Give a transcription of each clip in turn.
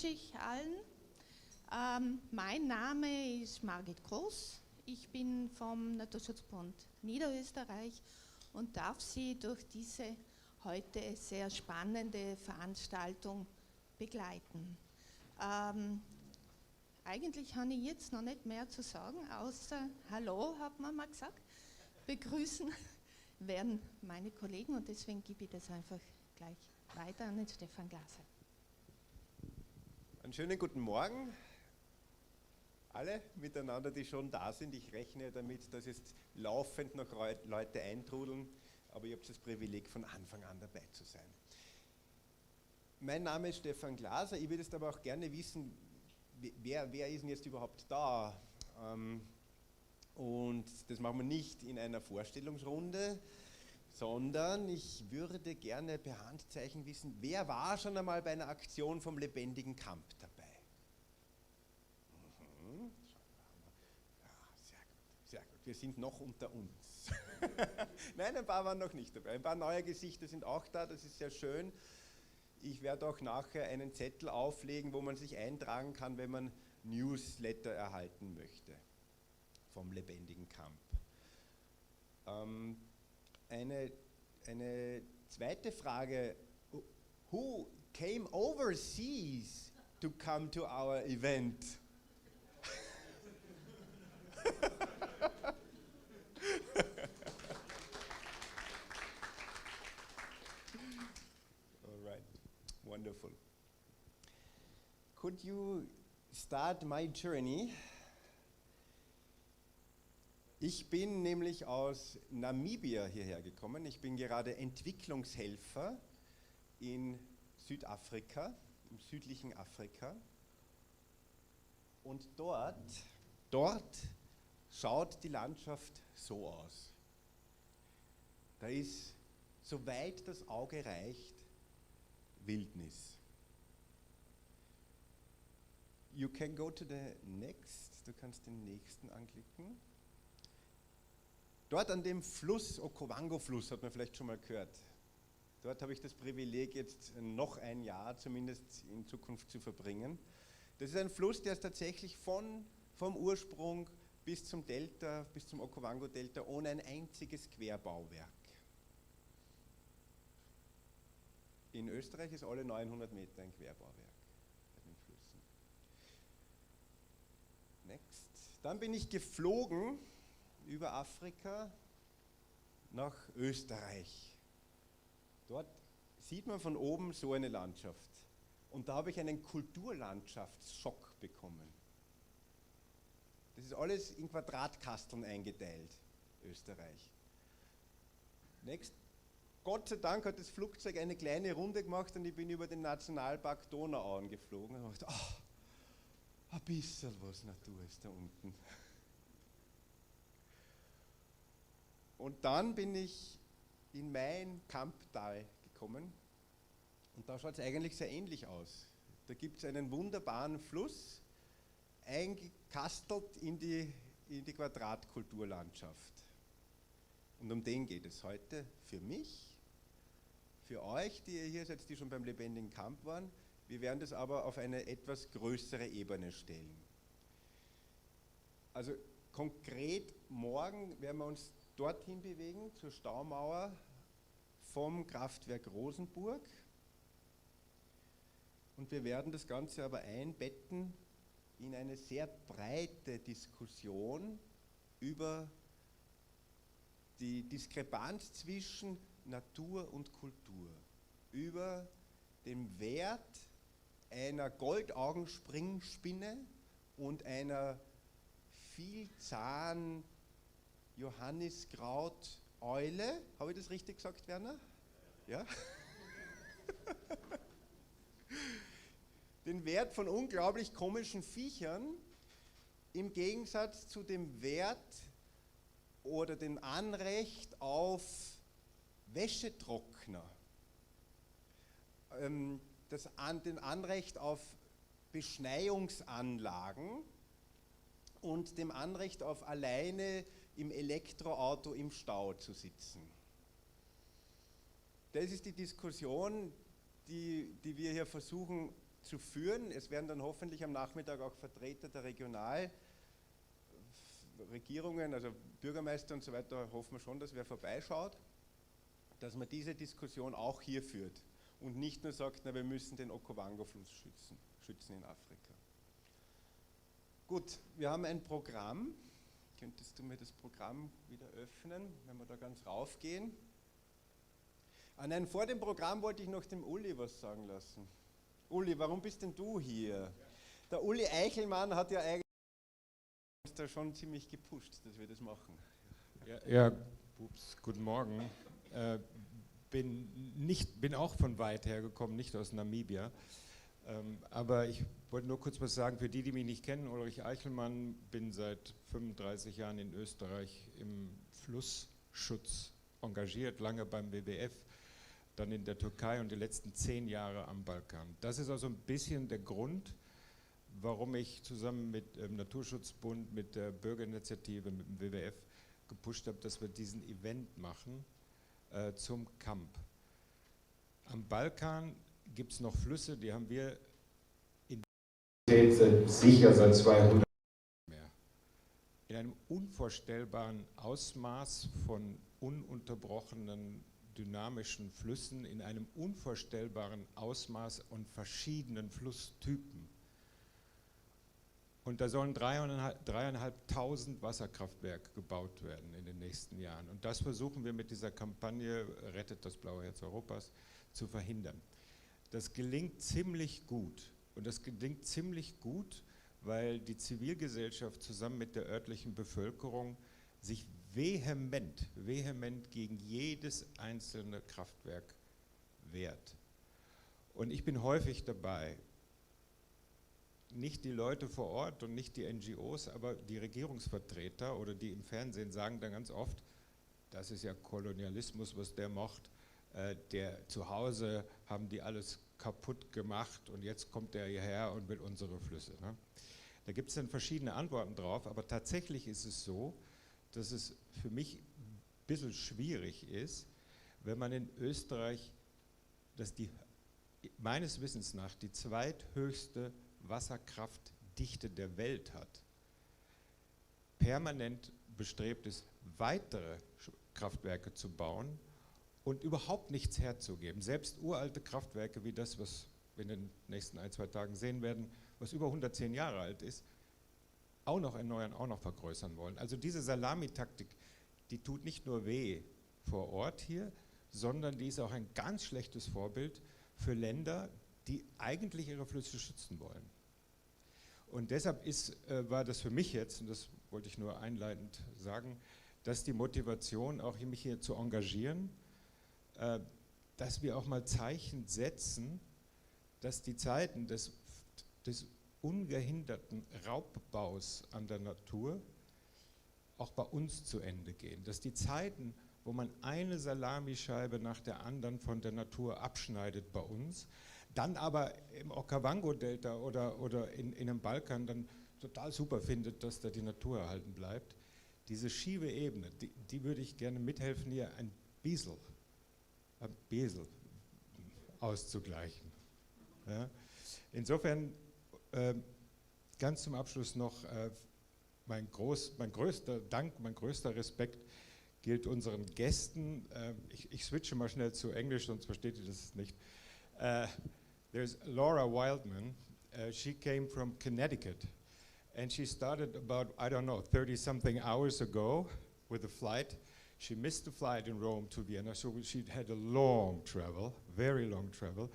Ich allen. Mein Name ist Margit Groß. Ich bin vom Naturschutzbund Niederösterreich und darf Sie durch diese heute sehr spannende Veranstaltung begleiten. Eigentlich habe ich jetzt noch nicht mehr zu sagen, außer Hallo, hat man mal gesagt. Begrüßen werden meine Kollegen und deswegen gebe ich das einfach gleich weiter an den Stefan Glaser. Einen schönen guten Morgen, alle miteinander, die schon da sind. Ich rechne damit, dass jetzt laufend noch Leute eintrudeln, aber ich habe das Privileg, von Anfang an dabei zu sein. Mein Name ist Stefan Glaser, ich würde jetzt aber auch gerne wissen, wer ist denn jetzt überhaupt da? Und das machen wir nicht in einer Vorstellungsrunde, sondern ich würde gerne per Handzeichen wissen, wer war schon einmal bei einer Aktion vom Lebendigen-Kamp dabei? Ja, sehr gut, wir sind noch unter uns. Nein, ein paar waren noch nicht dabei, ein paar neue Gesichter sind auch da, das ist sehr schön. Ich werde auch nachher einen Zettel auflegen, wo man sich eintragen kann, wenn man Newsletter erhalten möchte vom Lebendigen-Kamp. Eine zweite Frage, who came overseas to come to our event? All right, wonderful. Could you start my journey? Ich bin nämlich aus Namibia hierher gekommen. Ich bin gerade Entwicklungshelfer in Südafrika, im südlichen Afrika. Und dort schaut die Landschaft so aus. Da ist, soweit das Auge reicht, Wildnis. You can go to the next. Du kannst den nächsten anklicken. Dort an dem Fluss, Okavango-Fluss, hat man vielleicht schon mal gehört. Dort habe ich das Privileg, jetzt noch ein Jahr zumindest in Zukunft zu verbringen. Das ist ein Fluss, der ist tatsächlich vom Ursprung bis zum Delta, bis zum Okavango-Delta ohne ein einziges Querbauwerk. In Österreich ist alle 900 Meter ein Querbauwerk bei den Flüssen. Next. Dann bin ich geflogen über Afrika nach Österreich. Dort sieht man von oben so eine Landschaft. Und da habe ich einen Kulturlandschaftsschock bekommen. Das ist alles in Quadratkasteln eingeteilt, Österreich. Next. Gott sei Dank hat das Flugzeug eine kleine Runde gemacht und ich bin über den Nationalpark Donauauen geflogen und habe gedacht, ein bisschen was Natur ist da unten. Und dann bin ich in mein Kamp-Tal gekommen und da schaut es eigentlich sehr ähnlich aus. Da gibt es einen wunderbaren Fluss, eingekastelt in die Quadratkulturlandschaft. Und um den geht es heute für mich, für euch, die ihr hier seid, die schon beim Lebendigen Kamp waren. Wir werden das aber auf eine etwas größere Ebene stellen. Also konkret morgen werden wir uns dorthin bewegen, zur Staumauer vom Kraftwerk Rosenburg. Und wir werden das Ganze aber einbetten in eine sehr breite Diskussion über die Diskrepanz zwischen Natur und Kultur, über den Wert einer Goldaugenspringspinne und einer Vielzahn Johanniskraut-Eule. Habe ich das richtig gesagt, Werner? Ja? Den Wert von unglaublich komischen Viechern im Gegensatz zu dem Wert oder dem Anrecht auf Wäschetrockner, den Anrecht auf Beschneiungsanlagen und dem Anrecht auf alleine im Elektroauto im Stau zu sitzen. Das ist die Diskussion, die wir hier versuchen zu führen. Es werden dann hoffentlich am Nachmittag auch Vertreter der Regionalregierungen, also Bürgermeister und so weiter, hoffen wir schon, dass wer vorbeischaut, dass man diese Diskussion auch hier führt und nicht nur sagt, na, wir müssen den Okavango-Fluss schützen in Afrika. Gut, wir haben ein Programm. Könntest du mir das Programm wieder öffnen, wenn wir da ganz raufgehen? Nein, vor dem Programm wollte ich noch dem Uli was sagen lassen. Uli, warum bist denn du hier? Der Uli Eichelmann hat ja eigentlich uns da schon ziemlich gepusht, dass wir das machen. Guten Morgen. Bin auch von weit her gekommen, nicht aus Namibia. Aber ich wollte nur kurz was sagen, für die, die mich nicht kennen, Ulrich Eichelmann, bin seit 35 Jahren in Österreich im Flussschutz engagiert, lange beim WWF, dann in der Türkei und die letzten 10 Jahre am Balkan. Das ist also ein bisschen der Grund, warum ich zusammen mit dem Naturschutzbund, mit der Bürgerinitiative, mit dem WWF gepusht habe, dass wir diesen Event machen zum Kamp. Am Balkan gibt es noch Flüsse, die haben wir sicher seit 200 mehr. In einem unvorstellbaren Ausmaß von ununterbrochenen, dynamischen Flüssen, in einem unvorstellbaren Ausmaß und verschiedenen Flusstypen. Und da sollen 3.500 Wasserkraftwerke gebaut werden in den nächsten Jahren. Und das versuchen wir mit dieser Kampagne Rettet das blaue Herz Europas zu verhindern. Das gelingt ziemlich gut. Und das gelingt ziemlich gut, weil die Zivilgesellschaft zusammen mit der örtlichen Bevölkerung sich vehement gegen jedes einzelne Kraftwerk wehrt. Und ich bin häufig dabei, nicht die Leute vor Ort und nicht die NGOs, aber die Regierungsvertreter oder die im Fernsehen sagen dann ganz oft, das ist ja Kolonialismus, was der macht, der zu Hause haben die alles kaputt gemacht und jetzt kommt der hierher und will unsere Flüsse. Ne? Da gibt es dann verschiedene Antworten drauf, aber tatsächlich ist es so, dass es für mich ein bisschen schwierig ist, wenn man in Österreich, meines Wissens nach die zweithöchste Wasserkraftdichte der Welt hat, permanent bestrebt ist, weitere Kraftwerke zu bauen und überhaupt nichts herzugeben. Selbst uralte Kraftwerke wie das, was wir in den nächsten 1-2 Tagen sehen werden, was über 110 Jahre alt ist, auch noch erneuern, auch noch vergrößern wollen. Also diese Salamitaktik, die tut nicht nur weh vor Ort hier, sondern die ist auch ein ganz schlechtes Vorbild für Länder, die eigentlich ihre Flüsse schützen wollen. Und deshalb war das für mich jetzt, und das wollte ich nur einleitend sagen, dass die Motivation, auch mich hier zu engagieren, dass wir auch mal Zeichen setzen, dass die Zeiten des ungehinderten Raubbaus an der Natur auch bei uns zu Ende gehen. Dass die Zeiten, wo man eine Salamischeibe nach der anderen von der Natur abschneidet bei uns, dann aber im Okavango-Delta oder in dem Balkan dann total super findet, dass da die Natur erhalten bleibt. Diese schiefe Ebene, die würde ich gerne mithelfen, hier ein bisschen auszugleichen. Ja. Insofern, ganz zum Abschluss noch, mein größter Dank, mein größter Respekt gilt unseren Gästen. Ich switche mal schnell zu Englisch, sonst versteht ihr das nicht. There's Laura Wildman. She came from Connecticut, and she started about, I don't know, 30-something hours ago with a flight. She missed the flight in Rome to Vienna, so she had a long travel, very long travel.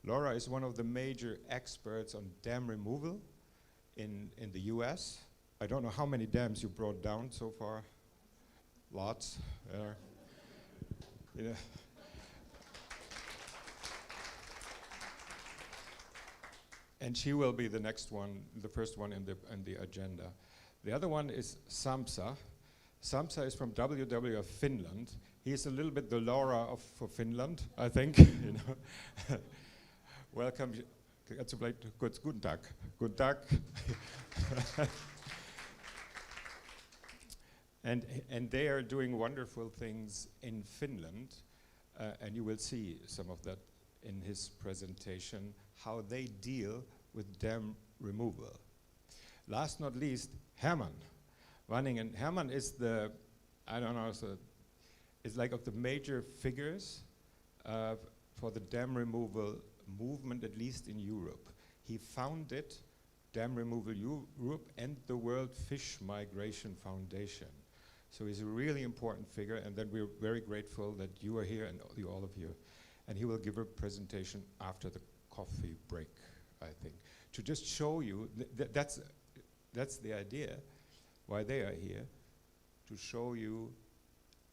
Laura is one of the major experts on dam removal in the US. I don't know how many dams you brought down so far. Lots. You know. And she will be the next one, the first one in the agenda. The other one is Sampsa. Sampsa is from WWF Finland. He's a little bit the Laura for Finland, I think. You know. Welcome. Guten Tag. Guten Tag. And they are doing wonderful things in Finland, and you will see some of that in his presentation, how they deal with dam removal. Last not least, Hermann Wanningen. Hermann is the, I don't know, so it's like of the major figures for the dam removal movement, at least in Europe. He founded Dam Removal Europe and the World Fish Migration Foundation. So he's a really important figure, and then we're very grateful that you are here, and all of you. And he will give a presentation after the coffee break, I think, to just show you, that's the idea, why they are here, to show you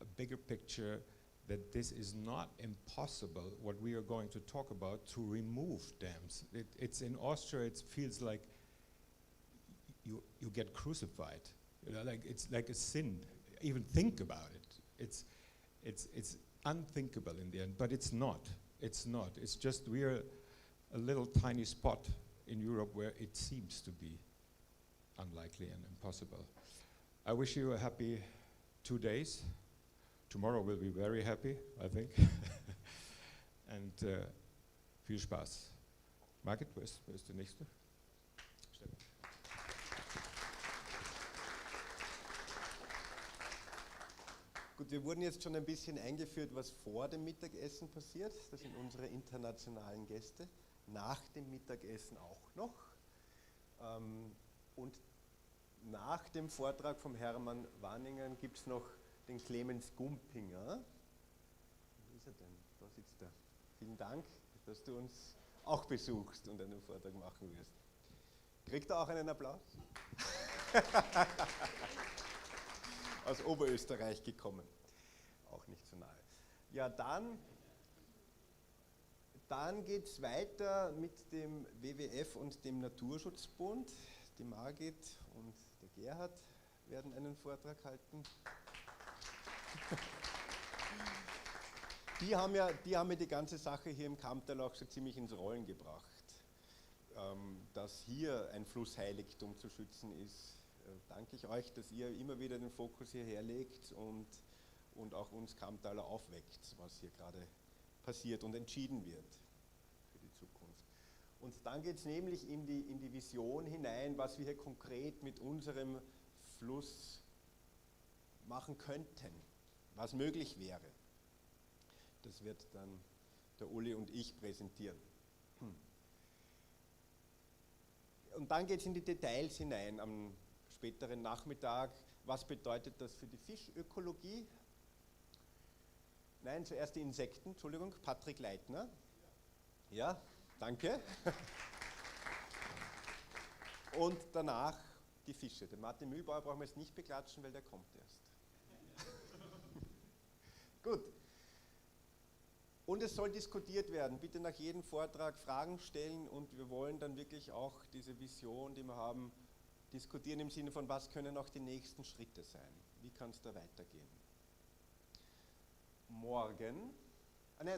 a bigger picture that this is not impossible, what we are going to talk about, to remove dams. It's in Austria, it feels like you get crucified. You know, like it's like a sin. Even think about it. It's unthinkable in the end, but it's not. It's not. It's just we're a little tiny spot in Europe where it seems to be unlikely and impossible. I wish you a happy 2 days. Tomorrow we'll be very happy, I think. And viel Spaß. Margit, wer ist der Nächste? Stefan. Gut, wir wurden jetzt schon ein bisschen eingeführt, was vor dem Mittagessen passiert. Das sind unsere internationalen Gäste. Nach dem Mittagessen auch noch. Und nach dem Vortrag vom Hermann Wanningen gibt es noch den Clemens Gumpinger. Wo ist er denn? Da sitzt er. Vielen Dank, dass du uns auch besuchst und einen Vortrag machen wirst. Kriegt er auch einen Applaus? Aus Oberösterreich gekommen. Auch nicht so nahe. Ja, dann geht es weiter mit dem WWF und dem Naturschutzbund. Die Margit und der Gerhard werden einen Vortrag halten. Die haben ja die ganze Sache hier im Kamptal auch so ziemlich ins Rollen gebracht. Dass hier ein Flussheiligtum zu schützen ist, danke ich euch, dass ihr immer wieder den Fokus hierher legt und auch uns Kamptaler aufweckt, was hier gerade passiert und entschieden wird für die Zukunft. Und dann geht es nämlich in die Vision hinein, was wir hier konkret mit unserem Fluss machen könnten, was möglich wäre. Das wird dann der Uli und ich präsentieren. Und dann geht es in die Details hinein am späteren Nachmittag. Was bedeutet das für die Fischökologie? Nein, zuerst die Insekten, Entschuldigung, Patrick Leitner. Ja, danke. Und danach die Fische. Den Martin Mühlbauer brauchen wir jetzt nicht beklatschen, weil der kommt erst. Gut. Und es soll diskutiert werden. Bitte nach jedem Vortrag Fragen stellen und wir wollen dann wirklich auch diese Vision, die wir haben, diskutieren im Sinne von, was können auch die nächsten Schritte sein? Wie kann es da weitergehen?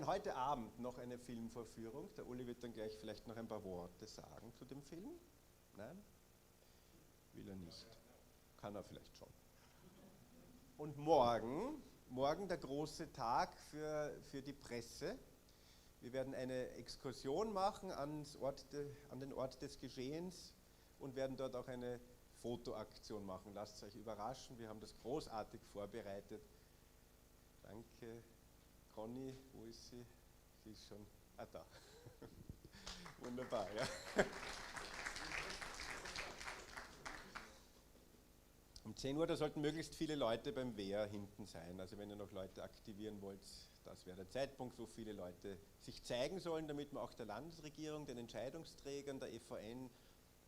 Heute Abend noch eine Filmvorführung. Der Uli wird dann gleich vielleicht noch ein paar Worte sagen zu dem Film. Nein? Will er nicht. Kann er vielleicht schon. Und morgen der große Tag für die Presse. Wir werden eine Exkursion machen an den Ort des Geschehens und werden dort auch eine Fotoaktion machen. Lasst es euch überraschen, wir haben das großartig vorbereitet. Danke. Conny, wo ist sie? Sie ist schon, da. Wunderbar, ja. Um 10 Uhr, da sollten möglichst viele Leute beim Wehr hinten sein. Also wenn ihr noch Leute aktivieren wollt, das wäre der Zeitpunkt, wo viele Leute sich zeigen sollen, damit wir auch der Landesregierung, den Entscheidungsträgern, der EVN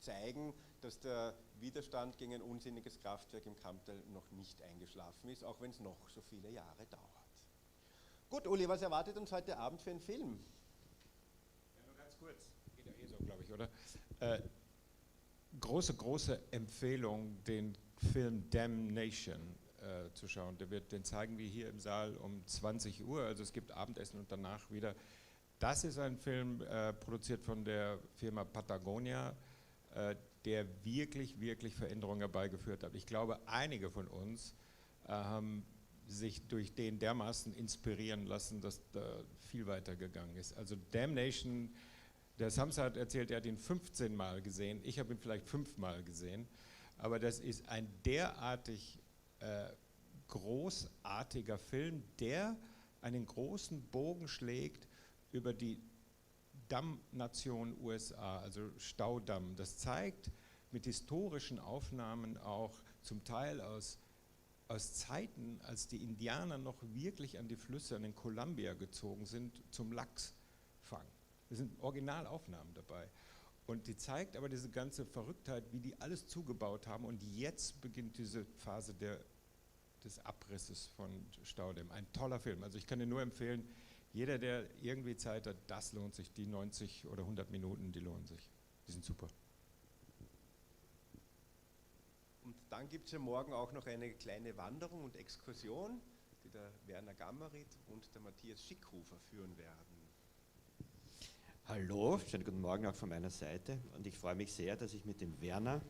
zeigen, dass der Widerstand gegen ein unsinniges Kraftwerk im Kamptal noch nicht eingeschlafen ist, auch wenn es noch so viele Jahre dauert. Gut, Uli, was erwartet uns heute Abend für einen Film? Ja, nur ganz kurz. Geht ja so, glaube ich, oder? Große Empfehlung, den Film Damnation zu schauen. Den zeigen wir hier im Saal um 20 Uhr, also es gibt Abendessen und danach wieder. Das ist ein Film, produziert von der Firma Patagonia, der wirklich Veränderungen herbeigeführt hat. Ich glaube, einige von uns haben sich durch den dermaßen inspirieren lassen, dass da viel weiter gegangen ist. Also Damnation, Der Sampsa hat erzählt, er hat ihn 15 Mal gesehen. Ich habe ihn vielleicht 5 Mal gesehen. Aber das ist ein derartig großartiger Film, der einen großen Bogen schlägt über die Dammnation USA, also Staudamm. Das zeigt mit historischen Aufnahmen auch zum Teil aus Zeiten, als die Indianer noch wirklich an die Flüsse, an den Columbia gezogen sind, zum Lachsfang. Es sind Originalaufnahmen dabei. Und die zeigt aber diese ganze Verrücktheit, wie die alles zugebaut haben. Und jetzt beginnt diese Phase des Abrisses von Staudämmen. Ein toller Film. Also ich kann dir nur empfehlen, jeder, der irgendwie Zeit hat, das lohnt sich. Die 90 oder 100 Minuten, die lohnen sich. Die sind super. Und dann gibt es ja morgen auch noch eine kleine Wanderung und Exkursion, die der Werner Gammerit und der Matthias Schickhofer führen werden. Hallo, schönen guten Morgen auch von meiner Seite. Und ich freue mich sehr, dass ich mit dem Werner,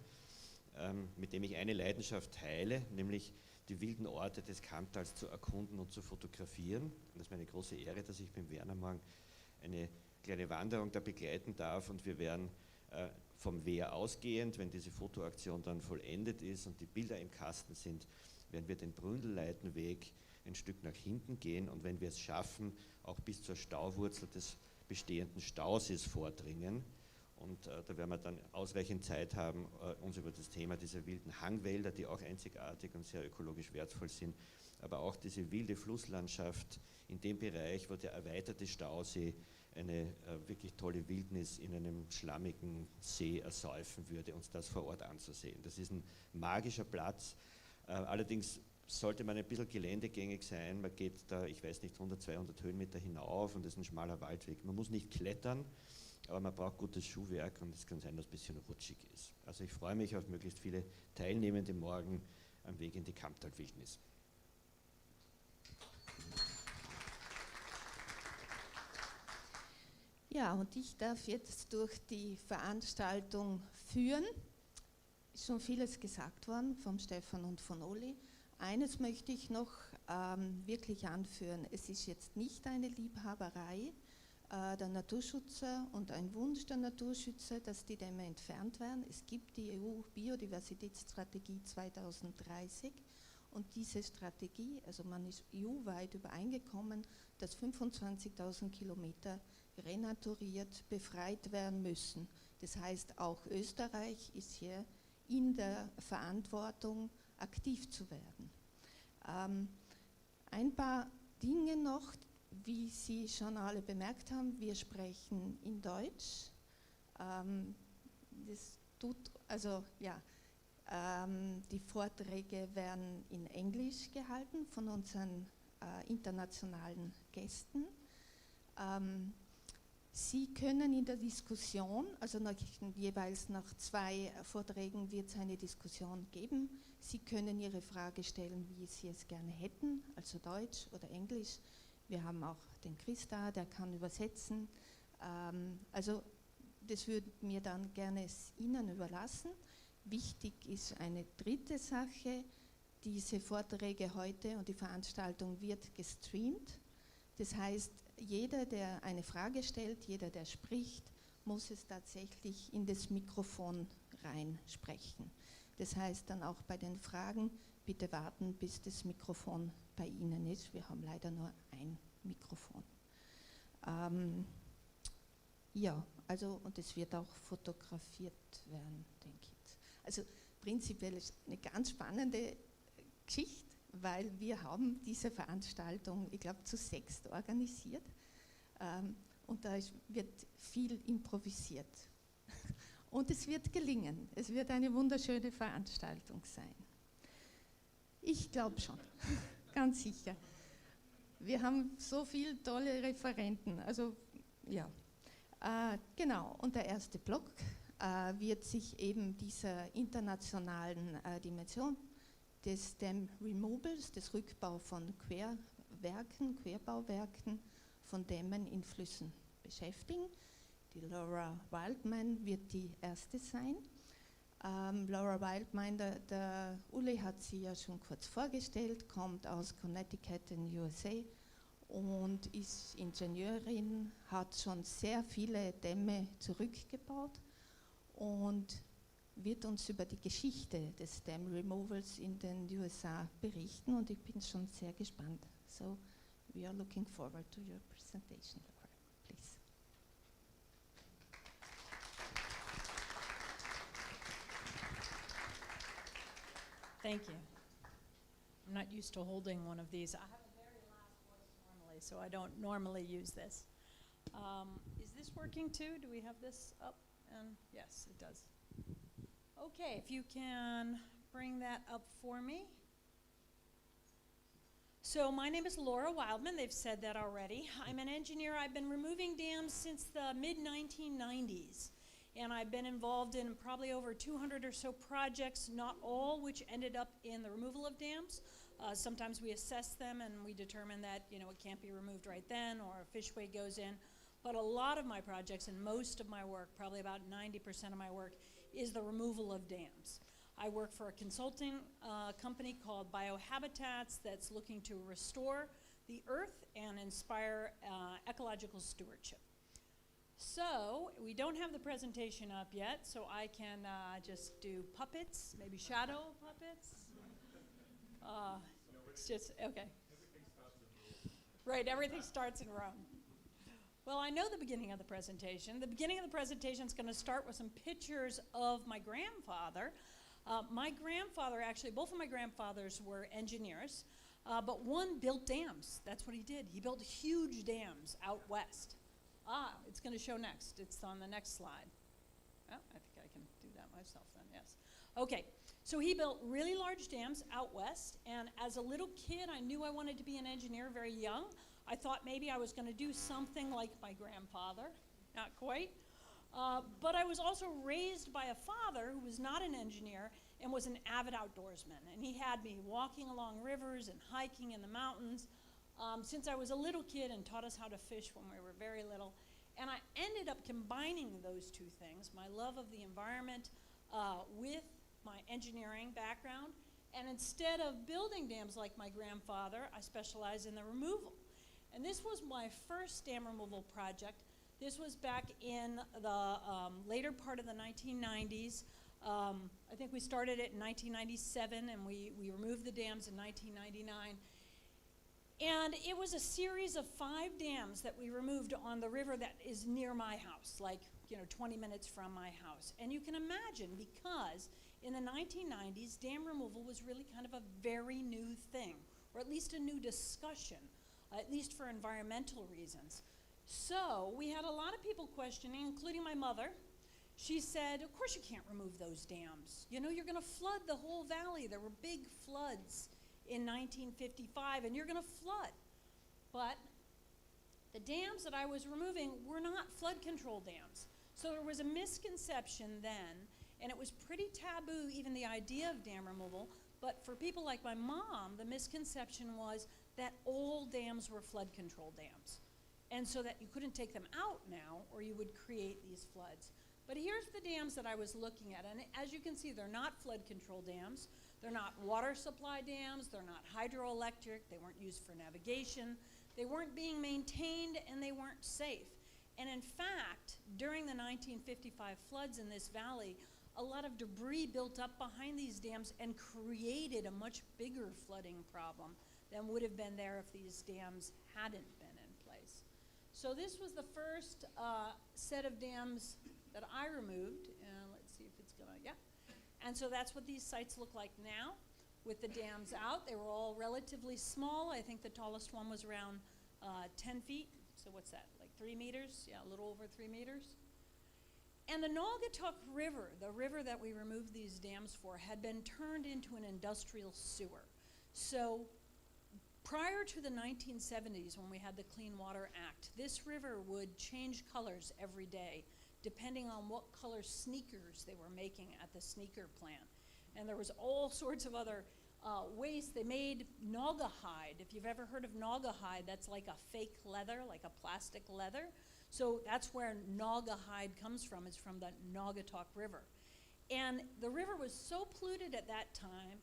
mit dem ich eine Leidenschaft teile, nämlich die wilden Orte des Kamptals zu erkunden und zu fotografieren. Und das ist mir eine große Ehre, dass ich mit dem Werner morgen eine kleine Wanderung da begleiten darf. Und wir werden vom Wehr ausgehend, wenn diese Fotoaktion dann vollendet ist und die Bilder im Kasten sind, werden wir den Bründelleitenweg ein Stück nach hinten gehen und wenn wir es schaffen, auch bis zur Stauwurzel des bestehenden Stausees vordringen. Und da werden wir dann ausreichend Zeit haben, uns über das Thema dieser wilden Hangwälder, die auch einzigartig und sehr ökologisch wertvoll sind, aber auch diese wilde Flusslandschaft in dem Bereich, wo der erweiterte Stausee eine wirklich tolle Wildnis in einem schlammigen See ersäufen würde, uns das vor Ort anzusehen. Das ist ein magischer Platz, allerdings sollte man ein bisschen geländegängig sein, man geht da, ich weiß nicht, 100, 200 Höhenmeter hinauf und das ist ein schmaler Waldweg. Man muss nicht klettern, aber man braucht gutes Schuhwerk und es kann sein, dass es ein bisschen rutschig ist. Also ich freue mich auf möglichst viele Teilnehmende morgen am Weg in die Kamptal-Wildnis. Ja, und ich darf jetzt durch die Veranstaltung führen. Ist schon vieles gesagt worden vom Stefan und von Uli. Eines möchte ich noch wirklich anführen. Es ist jetzt nicht eine Liebhaberei der Naturschützer und ein Wunsch der Naturschützer, dass die Dämme entfernt werden. Es gibt die EU-Biodiversitätsstrategie 2030 und diese Strategie, also man ist EU-weit übereingekommen, dass 25.000 Kilometer renaturiert, befreit werden müssen. Das heißt, auch Österreich ist hier in der Verantwortung, aktiv zu werden. Ein paar Dinge noch, wie Sie schon alle bemerkt haben, wir sprechen in Deutsch. Die Vorträge werden in Englisch gehalten von unseren internationalen Gästen. Sie können in der Diskussion, also jeweils nach 2 Vorträgen wird es eine Diskussion geben. Sie können Ihre Frage stellen, wie Sie es gerne hätten, also Deutsch oder Englisch. Wir haben auch den Chris da, der kann übersetzen. Also das würde mir dann gerne Ihnen überlassen. Wichtig ist eine dritte Sache. Diese Vorträge heute und die Veranstaltung wird gestreamt. Das heißt, jeder, der eine Frage stellt, jeder, der spricht, muss es tatsächlich in das Mikrofon reinsprechen. Das heißt dann auch bei den Fragen, bitte warten, bis das Mikrofon bei Ihnen ist. Wir haben leider nur ein Mikrofon. Ja, also und es wird auch fotografiert werden, denke ich jetzt. Also prinzipiell ist eine ganz spannende Geschichte, weil wir haben diese Veranstaltung, ich glaube, zu 6 organisiert und da wird viel improvisiert. Und es wird gelingen, es wird eine wunderschöne Veranstaltung sein. Ich glaube schon, ganz sicher. Wir haben so viele tolle Referenten, also ja. Genau, und der erste Block wird sich eben dieser internationalen Dimension des Dam Removals, des Rückbau von Querbauwerken von Dämmen in Flüssen beschäftigen. Die Laura Wildman wird die erste sein. Laura Wildman, der Uli hat sie ja schon kurz vorgestellt, kommt aus Connecticut in USA und ist Ingenieurin, hat schon sehr viele Dämme zurückgebaut und wird uns über die Geschichte des Dam Removals in den USA berichten und ich bin schon sehr gespannt. So, we are looking forward to your presentation, Laura, please. Thank you. I'm not used to holding one of these. I have a very loud voice normally, so I don't normally use this. Is this working too? Do we have this up? And yes, it does. Okay, if you can bring that up for me. So my name is Laura Wildman. They've said that already. I'm an engineer. I've been removing dams since the mid-1990s. And I've been involved in probably over 200 or so projects, not all which ended up in the removal of dams. Sometimes we assess them and we determine that it can't be removed right then or a fishway goes in. But a lot of my projects and most of my work, probably about 90% of my work, is the removal of dams. I work for a consulting company called Biohabits that's looking to restore the earth and inspire ecological stewardship. So, we don't have the presentation up yet, so I can just do puppets, maybe shadow puppets. It's just, okay. Right, everything starts in Rome. Well, I know the beginning of the presentation. The beginning of the presentation is going to start with some pictures of my grandfather. My grandfather, actually, both of my grandfathers were engineers, but one built dams. That's what he did. He built huge dams out west. It's going to show next. It's on the next slide. Oh, I think I can do that myself then, yes. Okay, so he built really large dams out west, and as a little kid, I knew I wanted to be an engineer very young. I thought maybe I was going to do something like my grandfather. Not quite. But I was also raised by a father who was not an engineer and was an avid outdoorsman. And he had me walking along rivers and hiking in the mountains since I was a little kid and taught us how to fish when we were very little. And I ended up combining those two things, my love of the environment with my engineering background. And instead of building dams like my grandfather, I specialized in the removal. And this was my first dam removal project. This was back in the later part of the 1990s. I think we started it in 1997 and we removed the dams in 1999. And it was a series of 5 dams that we removed on the river that is near my house, like 20 minutes from my house. And you can imagine, because in the 1990s, dam removal was really kind of a very new thing, or at least a new discussion, at least for environmental reasons. So we had a lot of people questioning, including my mother. She said, of course you can't remove those dams. You're going to flood the whole valley. There were big floods in 1955, and you're going to flood. But the dams that I was removing were not flood control dams. So there was a misconception then, and it was pretty taboo, even the idea of dam removal. But for people like my mom, the misconception was that all dams were flood control dams. And so that you couldn't take them out now, or you would create these floods. But here's the dams that I was looking at, and as you can see, they're not flood control dams. They're not water supply dams, they're not hydroelectric, they weren't used for navigation, they weren't being maintained, and they weren't safe. And in fact, during the 1955 floods in this valley, a lot of debris built up behind these dams and created a much bigger flooding problem than would have been there if these dams hadn't been in place. So this was the first set of dams that I removed, and let's see if it's gonna, yeah. And so that's what these sites look like now with the dams out. They were all relatively small. I think the tallest one was around 10 feet. So what's that, like 3 meters? Yeah, a little over 3 meters. And the Naugatuck River, the river that we removed these dams for, had been turned into an industrial sewer. So prior to the 1970s, when we had the Clean Water Act, this river would change colors every day, depending on what color sneakers they were making at the sneaker plant. And there was all sorts of other waste. They made naugahyde. If you've ever heard of naugahyde, that's like a fake leather, like a plastic leather. So that's where naugahyde comes from, is from the Naugatuck River. And the river was so polluted at that time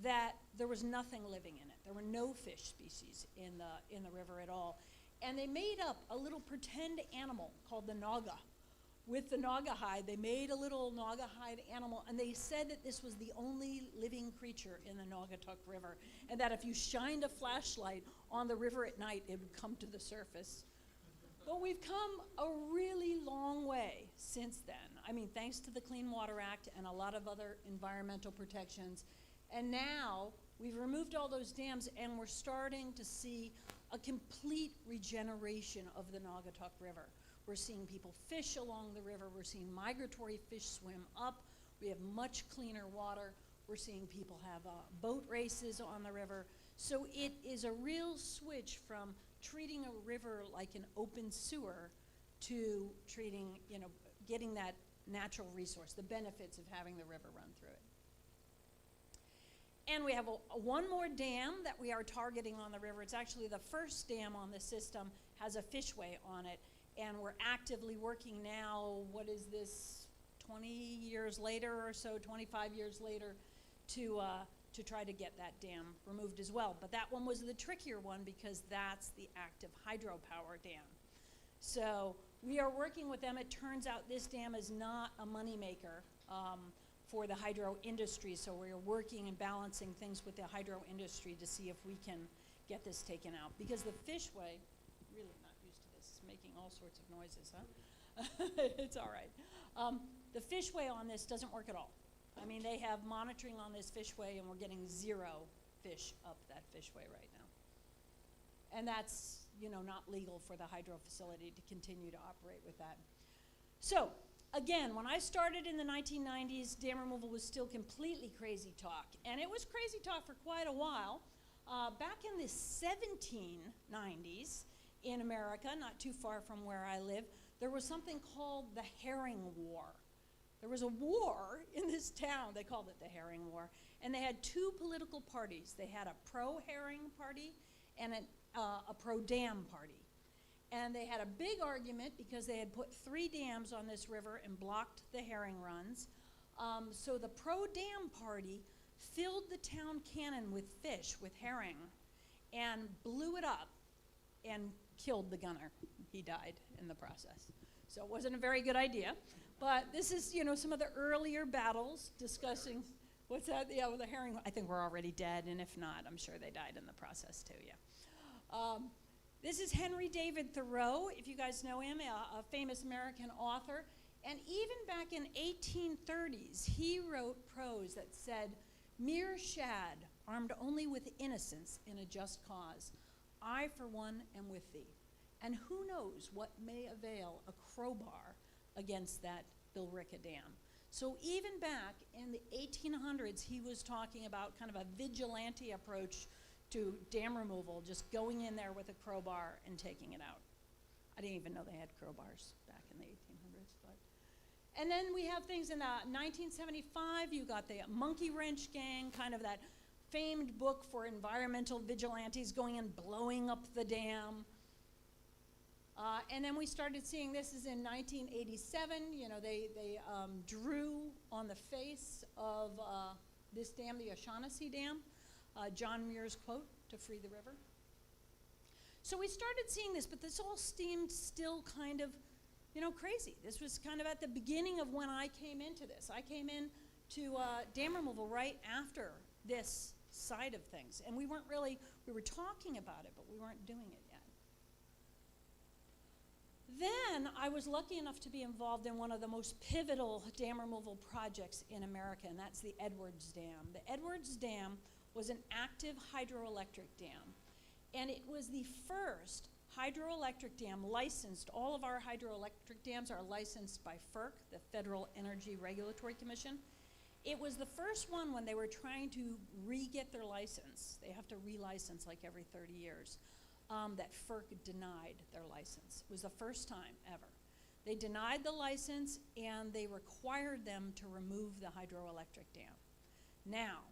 that there was nothing living in it. There were no fish species in the river at all. And they made up a little pretend animal called the naga. With the naga hide, they made a little naga hide animal, and they said that this was the only living creature in the Naugatuck River, and that if you shined a flashlight on the river at night, it would come to the surface. But we've come a really long way since then. I mean, thanks to the Clean Water Act and a lot of other environmental protections. And now we've removed all those dams, and we're starting to see a complete regeneration of the Naugatuck River. We're seeing people fish along the river. We're seeing migratory fish swim up. We have much cleaner water. We're seeing people have boat races on the river. So it is a real switch from treating a river like an open sewer to treating, getting that natural resource, the benefits of having the river run through it. And we have one more dam that we are targeting on the river. It's actually the first dam on the system, has a fishway on it. And we're actively working now, 20 years later or so, 25 years later, to try to get that dam removed as well. But that one was the trickier one because that's the active hydropower dam. So we are working with them. It turns out this dam is not a moneymaker for the hydro industry, so we're working and balancing things with the hydro industry to see if we can get this taken out. Because the fishway, really not used to this, making all sorts of noises, huh? It's all right. The fishway on this doesn't work at all. I mean, they have monitoring on this fishway, and we're getting 0 fish up that fishway right now. And that's, not legal for the hydro facility to continue to operate with that. So, again, when I started in the 1990s, dam removal was still completely crazy talk. And it was crazy talk for quite a while. Back in the 1790s in America, not too far from where I live, there was something called the Herring War. There was a war in this town, they called it the Herring War, and they had 2 political parties. They had a pro-herring party and a pro-dam party. And they had a big argument because they had put 3 dams on this river and blocked the herring runs. So the pro-dam party filled the town cannon with fish, with herring, and blew it up and killed the gunner. He died in the process. So it wasn't a very good idea. But this is, some of the earlier battles discussing, what's that? Yeah, with the herring. I think we're already dead, and if not, I'm sure they died in the process too, yeah. This is Henry David Thoreau, if you guys know him, a famous American author. And even back in 1830s, he wrote prose that said, "Mere shad, armed only with innocence in a just cause. I, for one, am with thee. And who knows what may avail a crowbar against that Billerica Dam." So even back in the 1800s, he was talking about kind of a vigilante approach to dam removal, just going in there with a crowbar and taking it out. I didn't even know they had crowbars back in the 1800s. And then we have things in 1975, you got the Monkey Wrench Gang, kind of that famed book for environmental vigilantes going and blowing up the dam. And then we started seeing, this is in 1987, they drew on the face of this dam, the O'Shaughnessy Dam, John Muir's quote, "to free the river." So we started seeing this, but this all seemed still kind of, crazy. This was kind of at the beginning of when I came into this. I came into dam removal right after this side of things. And we were talking about it, but we weren't doing it yet. Then I was lucky enough to be involved in one of the most pivotal dam removal projects in America, and that's the Edwards Dam. The Edwards Dam was an active hydroelectric dam, and it was the first hydroelectric dam licensed. All of our hydroelectric dams are licensed by FERC, the Federal Energy Regulatory Commission. It was the first one when they were trying to re-get their license. They have to relicense like every 30 years. That FERC denied their license. It was the first time ever. They denied the license, and they required them to remove the hydroelectric dam. Now,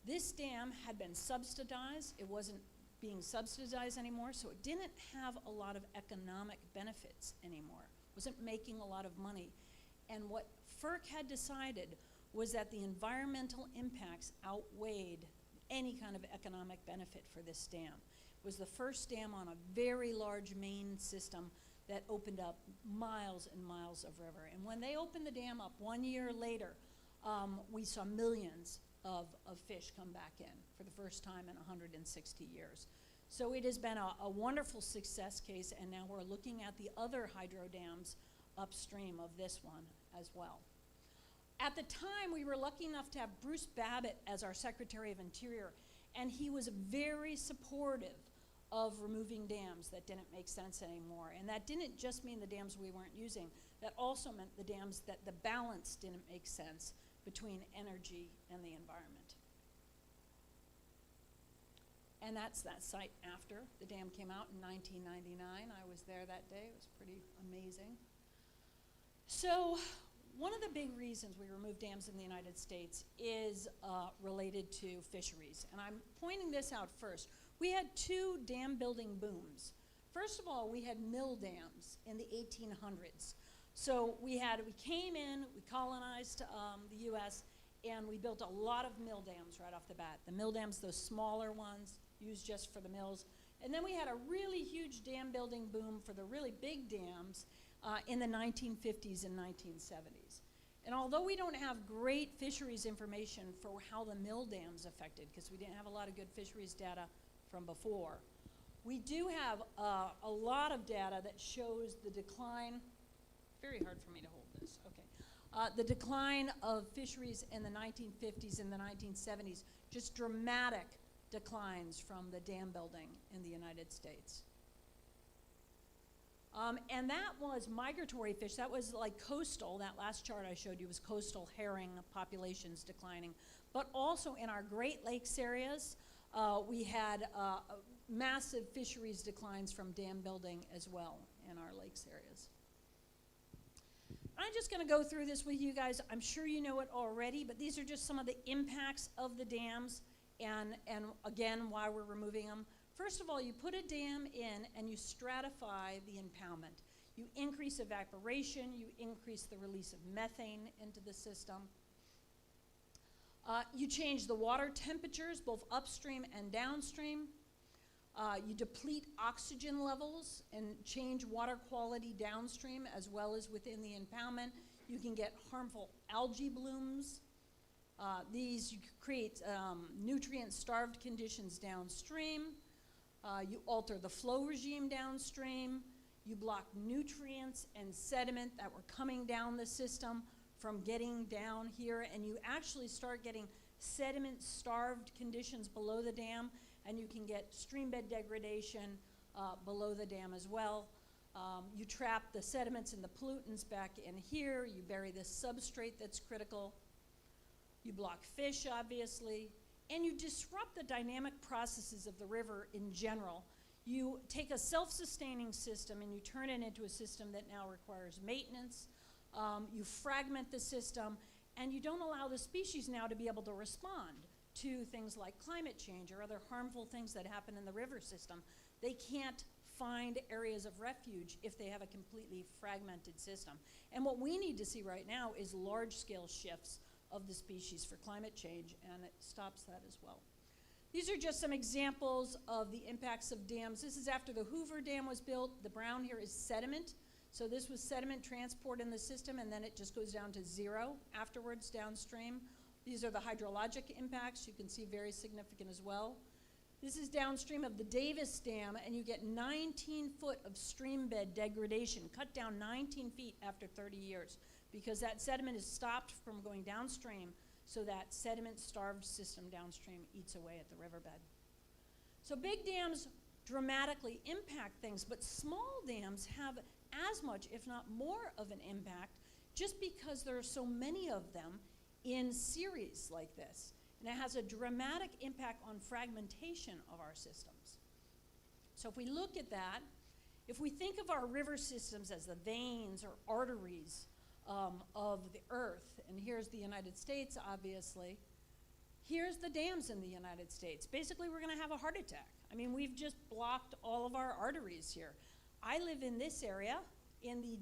this dam had been subsidized. It wasn't being subsidized anymore, so it didn't have a lot of economic benefits anymore. It wasn't making a lot of money. And what FERC had decided was that the environmental impacts outweighed any kind of economic benefit for this dam. It was the first dam on a very large main system that opened up miles and miles of river. And when they opened the dam up 1 year later, we saw millions of fish come back in for the first time in 160 years. So it has been a wonderful success case, and now we're looking at the other hydro dams upstream of this one as well. At the time, we were lucky enough to have Bruce Babbitt as our Secretary of Interior, and he was very supportive of removing dams that didn't make sense anymore. And that didn't just mean the dams we weren't using, that also meant the dams that the balance didn't make sense between energy and the environment. And that's that site after the dam came out in 1999. I was there that day. It was pretty amazing. So one of the big reasons we remove dams in the United States is related to fisheries. And I'm pointing this out first. We had 2 dam building booms. First of all, we had mill dams in the 1800s. So we came in, we colonized the US, and we built a lot of mill dams right off the bat. The mill dams, those smaller ones, used just for the mills. And then we had a really huge dam building boom for the really big dams in the 1950s and 1970s. And although we don't have great fisheries information for how the mill dams affected, because we didn't have a lot of good fisheries data from before, we do have a lot of data that shows the decline. Very hard for me to hold this, okay. The decline of fisheries in the 1950s and the 1970s, just dramatic declines from the dam building in the United States. And that was migratory fish. That was like coastal. That last chart I showed you was coastal herring populations declining. But also in our Great Lakes areas, we had massive fisheries declines from dam building as well in our lakes areas. I'm just going to go through this with you guys. I'm sure you know it already, but these are just some of the impacts of the dams and again, why we're removing them. First of all, you put a dam in and you stratify the impoundment. You increase evaporation, you increase the release of methane into the system. You change the water temperatures, both upstream and downstream. You deplete oxygen levels and change water quality downstream as well as within the impoundment. You can get harmful algae blooms. You create nutrient-starved conditions downstream. You alter the flow regime downstream. You block nutrients and sediment that were coming down the system from getting down here, and you actually start getting sediment-starved conditions below the dam, and you can get stream bed degradation below the dam as well. You trap the sediments and the pollutants back in here. You bury the substrate that's critical. You block fish, obviously, and you disrupt the dynamic processes of the river in general. You take a self-sustaining system and you turn it into a system that now requires maintenance. You fragment the system, and you don't allow the species now to be able to respond to things like climate change or other harmful things that happen in the river system. They can't find areas of refuge if they have a completely fragmented system. And what we need to see right now is large-scale shifts of the species for climate change, and it stops that as well. These are just some examples of the impacts of dams. This is after the Hoover Dam was built. The brown here is sediment. So this was sediment transport in the system, and then it just goes down to 0 afterwards downstream. These are the hydrologic impacts. You can see very significant as well. This is downstream of the Davis Dam, and you get 19 foot of stream bed degradation, cut down 19 feet after 30 years, because that sediment is stopped from going downstream, so that sediment-starved system downstream eats away at the riverbed. So big dams dramatically impact things, but small dams have as much, if not more, of an impact just because there are so many of them in series like this. And it has a dramatic impact on fragmentation of our systems. So if we look at that, if we think of our river systems as the veins or arteries of the earth, and here's the United States, obviously, here's the dams in the United States. Basically, we're gonna have a heart attack. I mean, we've just blocked all of our arteries here. I live in this area, in the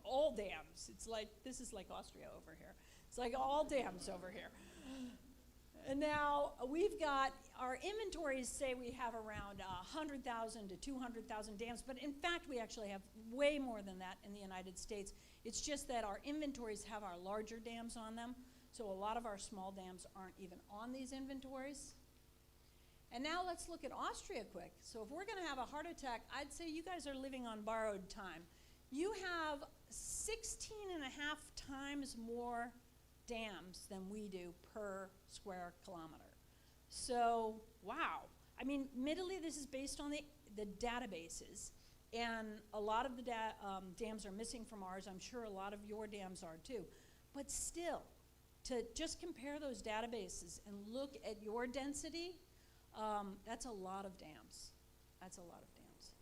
all dams. It's like, this is like Austria over here. It's like all dams over here. And now we've got, our inventories say we have around 100,000 to 200,000 dams, but in fact we actually have way more than that in the United States. It's just that our inventories have our larger dams on them, so a lot of our small dams aren't even on these inventories. And now let's look at Austria quick. So if we're gonna have a heart attack, I'd say you guys are living on borrowed time. You have 16 and a half times more dams than we do per square kilometer. So, wow. I mean, admittedly, this is based on the databases, and a lot of the dams are missing from ours. I'm sure a lot of your dams are too. But still, to just compare those databases and look at your density, that's a lot of dams. That's a lot of dams.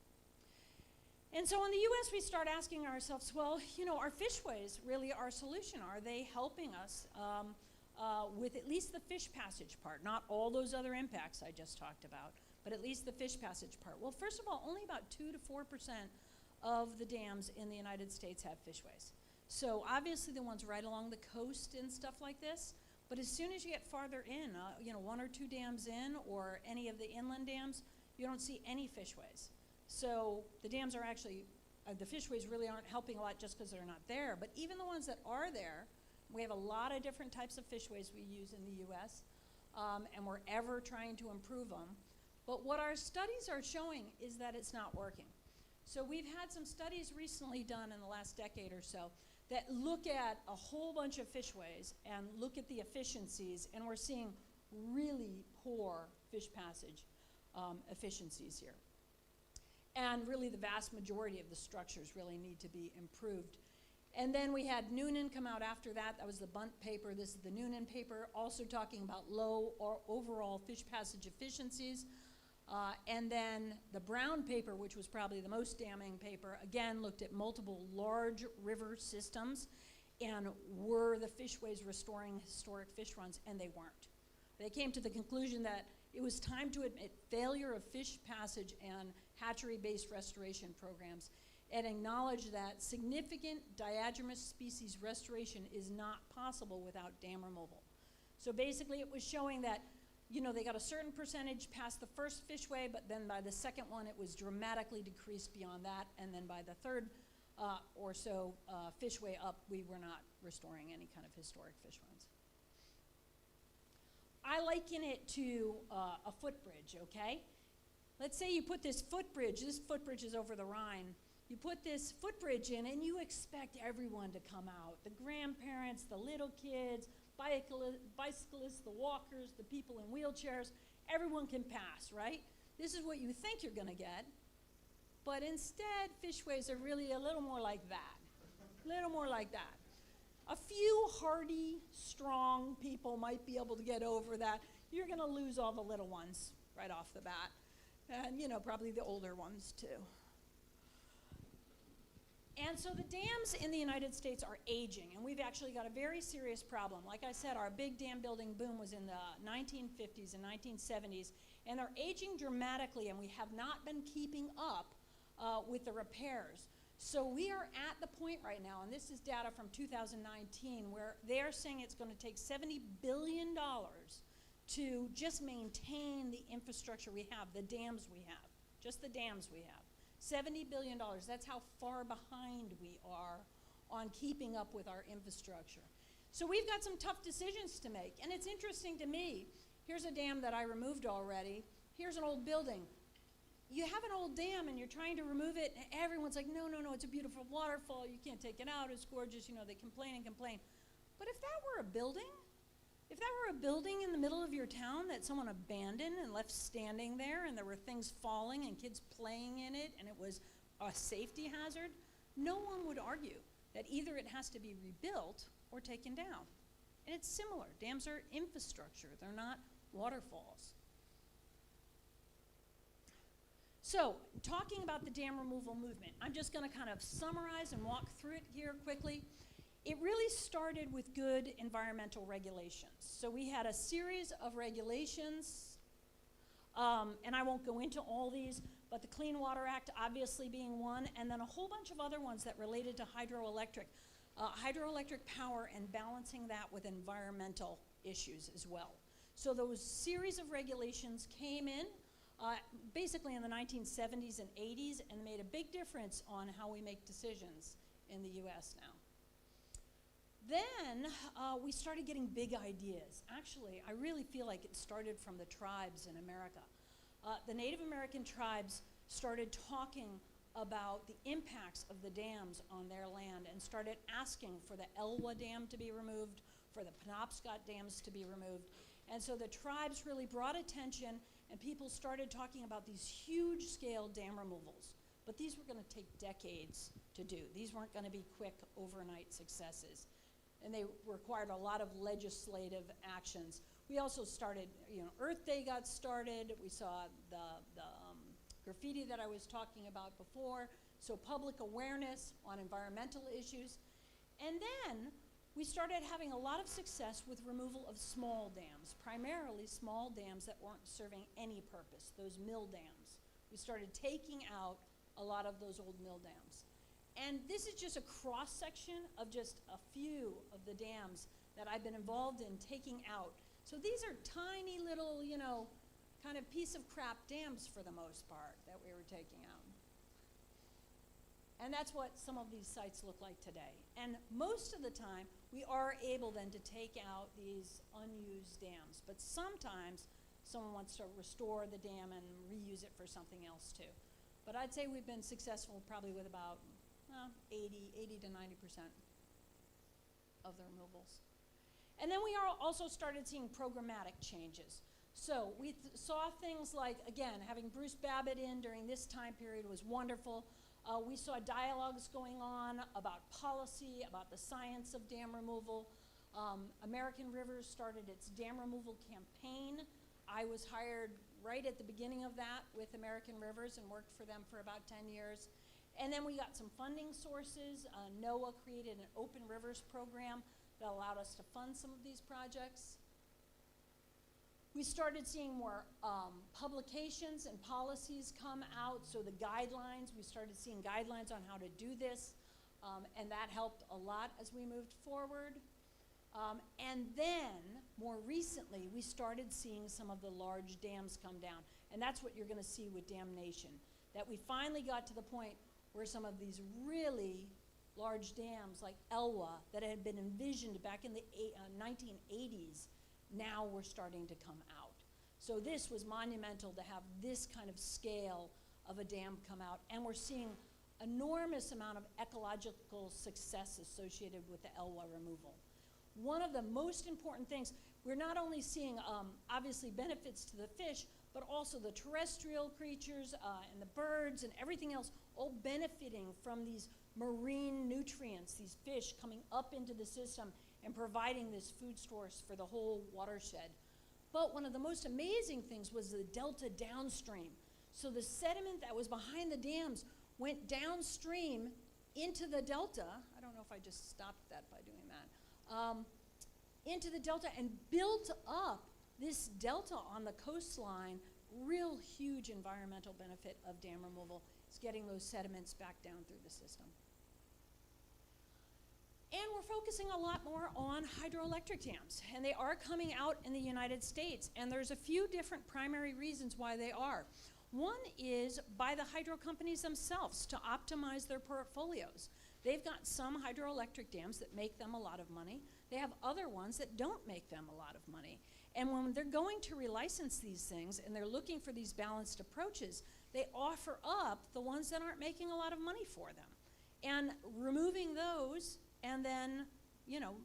And so in the US, we start asking ourselves, well, you know, are fishways really our solution? Are they helping us with at least the fish passage part? Not all those other impacts I just talked about, but at least the fish passage part. Well, first of all, only about 2 to 4% of the dams in the United States have fishways. So obviously the ones right along the coast and stuff like this, but as soon as you get farther in, you know, 1 or 2 dams in, or any of the inland dams, you don't see any fishways. So the dams are actually, the fishways really aren't helping a lot just because they're not there, but even the ones that are there, we have a lot of different types of fishways we use in the US, and we're ever trying to improve them. But what our studies are showing is that it's not working. So we've had some studies recently done in the last decade or so that look at a whole bunch of fishways and look at the efficiencies, and we're seeing really poor fish passage efficiencies here. And really the vast majority of the structures really need to be improved. And then we had Noonan come out after that. That was the Bunt paper. This is the Noonan paper, also talking about low or overall fish passage efficiencies. And then the Brown paper, which was probably the most damning paper, again looked at multiple large river systems and were the fishways restoring historic fish runs, and they weren't. They came to the conclusion that it was time to admit failure of fish passage and hatchery-based restoration programs, and acknowledge that significant diagenous species restoration is not possible without dam removal. So basically it was showing that, you know, they got a certain percentage past the first fishway, but then by the second one it was dramatically decreased beyond that, and then by the third or so fishway up, we were not restoring any kind of historic fish runs. I liken it to a footbridge, okay? Let's say you put this footbridge is over the Rhine. You put this footbridge in and you expect everyone to come out. The grandparents, the little kids, bicyclists, the walkers, the people in wheelchairs, everyone can pass, right? This is what you think you're gonna get. But instead, fishways are really a little more like that. A little more like that. A few hardy, strong people might be able to get over that. You're gonna lose all the little ones right off the bat. And you know, probably the older ones too. And so the dams in the United States are aging, and we've actually got a very serious problem. Like I said, our big dam building boom was in the 1950s and 1970s, and they're aging dramatically, and we have not been keeping up with the repairs. So we are at the point right now, and this is data from 2019, where they're saying it's going to take $70 billion to just maintain the infrastructure we have, the dams we have, just the dams we have. $70 billion, that's how far behind we are on keeping up with our infrastructure. So we've got some tough decisions to make, and it's interesting to me. Here's a dam that I removed already. Here's an old building. You have an old dam and you're trying to remove it, and everyone's like, no, no, no, it's a beautiful waterfall, you can't take it out, it's gorgeous, you know, they complain and complain. But if that were a building, if that were a building in the middle of your town that someone abandoned and left standing there, and there were things falling and kids playing in it, and it was a safety hazard, no one would argue that either it has to be rebuilt or taken down. And it's similar. Dams are infrastructure, they're not waterfalls. So, talking about the dam removal movement, I'm just going to kind of summarize and walk through it here quickly. It really started with good environmental regulations. So we had a series of regulations, and I won't go into all these, but the Clean Water Act obviously being one, and then a whole bunch of other ones that related to hydroelectric power and balancing that with environmental issues as well. So those series of regulations came in basically in the 1970s and 80s and made a big difference on how we make decisions in the US now. Then we started getting big ideas. Actually, I really feel like it started from the tribes in America. The Native American tribes started talking about the impacts of the dams on their land and started asking for the Elwha Dam to be removed, for the Penobscot dams to be removed. And so the tribes really brought attention, and people started talking about these huge-scale dam removals. But these were going to take decades to do. These weren't going to be quick, overnight successes. And they required a lot of legislative actions. We also started, Earth Day got started. We saw the graffiti that I was talking about before. So public awareness on environmental issues. And then we started having a lot of success with removal of small dams, primarily small dams that weren't serving any purpose, those mill dams. We started taking out a lot of those old mill dams. And this is just a cross-section of just a few of the dams that I've been involved in taking out. So these are tiny little, kind of piece of crap dams for the most part that we were taking out. And that's what some of these sites look like today. And most of the time, we are able then to take out these unused dams. But sometimes someone wants to restore the dam and reuse it for something else too. But I'd say we've been successful probably with about 80 to 90% of the removals. And then we also started seeing programmatic changes. So we saw things like, again, having Bruce Babbitt in during this time period was wonderful. We saw dialogues going on about policy, about the science of dam removal. American Rivers started its dam removal campaign. I was hired right at the beginning of that with American Rivers and worked for them for about 10 years. And then we got some funding sources. NOAA created an Open Rivers program that allowed us to fund some of these projects. We started seeing more publications and policies come out, so the guidelines, we started seeing guidelines on how to do this, and that helped a lot as we moved forward. And then, more recently, we started seeing some of the large dams come down, and that's what you're gonna see with Dam Nation, that we finally got to the point where some of these really large dams like Elwha that had been envisioned back in the 1980s, now we're starting to come out. So this was monumental to have this kind of scale of a dam come out, and we're seeing enormous amount of ecological success associated with the Elwha removal. One of the most important things, we're not only seeing obviously benefits to the fish, but also the terrestrial creatures and the birds and everything else all benefiting from these marine nutrients, these fish coming up into the system and providing this food source for the whole watershed. But one of the most amazing things was the delta downstream. So the sediment that was behind the dams went downstream into the delta. I don't know if I just stopped that by doing that. Into the delta and built up this delta on the coastline. Real huge environmental benefit of dam removal is getting those sediments back down through the system. And we're focusing a lot more on hydroelectric dams, and they are coming out in the United States, and there's a few different primary reasons why they are. One is by the hydro companies themselves to optimize their portfolios. They've got some hydroelectric dams that make them a lot of money. They have other ones that don't make them a lot of money. And when they're going to relicense these things and they're looking for these balanced approaches, they offer up the ones that aren't making a lot of money for them. And removing those and then,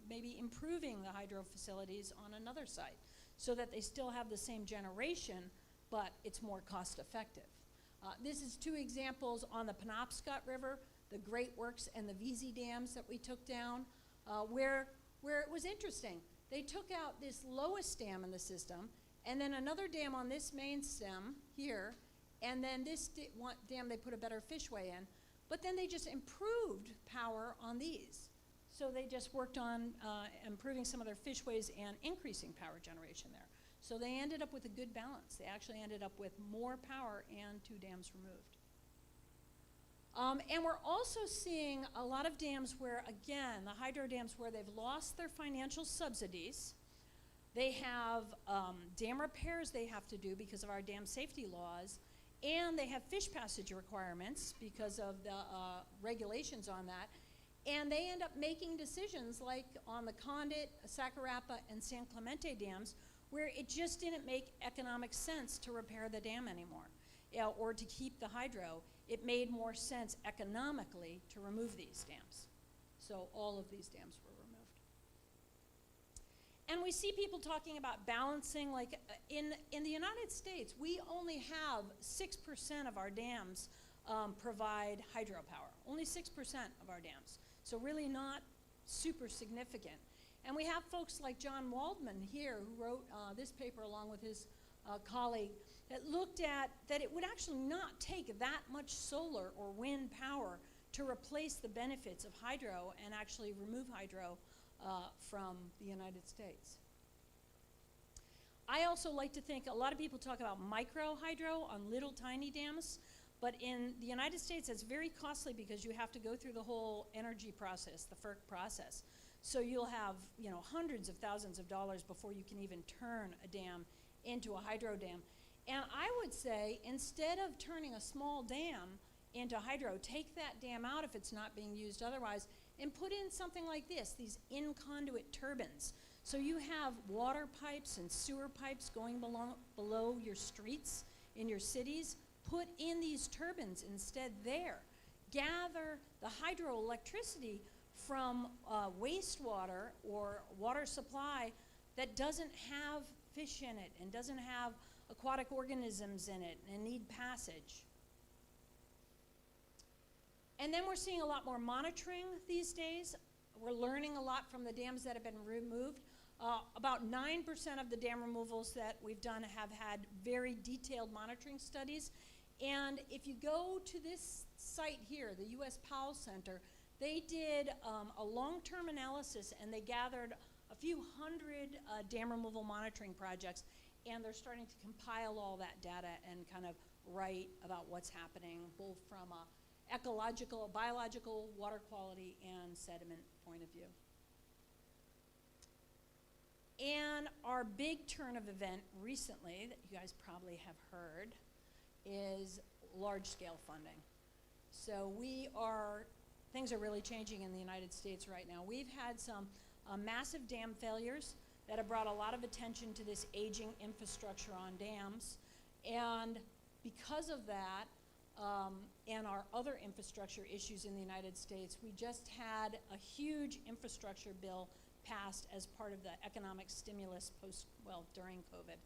maybe improving the hydro facilities on another site so that they still have the same generation, but it's more cost effective. This is two examples on the Penobscot River, the Great Works and the VZ dams that we took down, where it was interesting. They took out this lowest dam in the system, and then another dam on this main stem here, and then this dam they put a better fishway in, but then they just improved power on these. So they just worked on improving some of their fishways and increasing power generation there. So they ended up with a good balance. They actually ended up with more power and 2 dams removed. And we're also seeing a lot of dams where, again, the hydro dams where they've lost their financial subsidies, They have dam repairs they have to do because of our dam safety laws, and they have fish passage requirements because of the regulations on that. And they end up making decisions like on the Condit, Sacarapa, and San Clemente dams, where it just didn't make economic sense to repair the dam anymore, or to keep the hydro. It made more sense economically to remove these dams. So all of these dams were removed. And we see people talking about balancing, like in the United States, we only have 6% of our dams provide hydropower. Only 6% of our dams. So really not super significant. And we have folks like John Waldman here who wrote this paper along with his colleague that looked at that it would actually not take that much solar or wind power to replace the benefits of hydro and actually remove hydro from the United States. I also like to think, a lot of people talk about micro hydro on little tiny dams, but in the United States it's very costly because you have to go through the whole energy process, the FERC process. So you'll have, hundreds of thousands of dollars before you can even turn a dam into a hydro dam. And I would say, instead of turning a small dam into hydro, take that dam out if it's not being used otherwise, and put in something like this, these in-conduit turbines. So you have water pipes and sewer pipes going below your streets in your cities. Put in these turbines instead there. Gather the hydroelectricity from wastewater or water supply that doesn't have fish in it and doesn't have aquatic organisms in it and need passage. And then we're seeing a lot more monitoring these days. We're learning a lot from the dams that have been removed. About 9% of the dam removals that we've done have had very detailed monitoring studies. And if you go to this site here, the US Powell Center, they did a long-term analysis and they gathered a few hundred dam removal monitoring projects, and they're starting to compile all that data and kind of write about what's happening, both from a ecological, biological, water quality, and sediment point of view. And our big turn of event recently, that you guys probably have heard, is large-scale funding. So things are really changing in the United States right now. We've had some massive dam failures that have brought a lot of attention to this aging infrastructure on dams. And because of that, and our other infrastructure issues in the United States, we just had a huge infrastructure bill passed as part of the economic stimulus during COVID.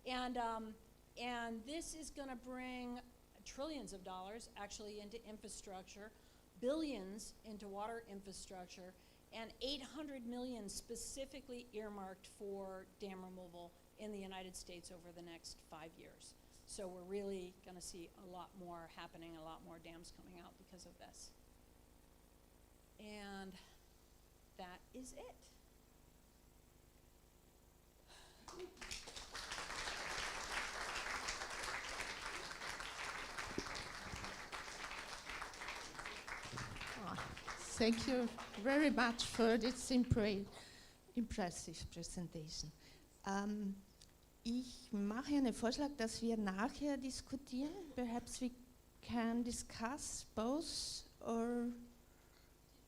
And this is going to bring trillions of dollars actually into infrastructure, billions into water infrastructure, and 800 million specifically earmarked for dam removal in the United States over the next 5 years. So we're really going to see a lot more happening, a lot more dams coming out because of this. And that is it. Thank you very much for this impressive presentation. Ich mache einen Vorschlag, dass wir nachher diskutieren. Perhaps we can discuss both, or...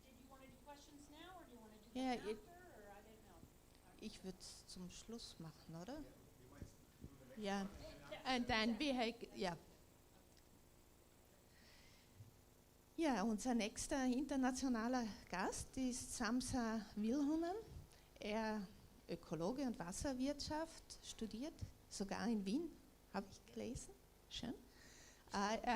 Did you want to do questions now, or do you want to do them after, or I didn't know? Ich würde es zum Schluss machen, oder? Ja, and then we have, ja. Ja, unser nächster internationaler Gast ist Sampsa Vilhunen. Er Ökologe und Wasserwirtschaft studiert, sogar in Wien, habe ich gelesen. Schön. Er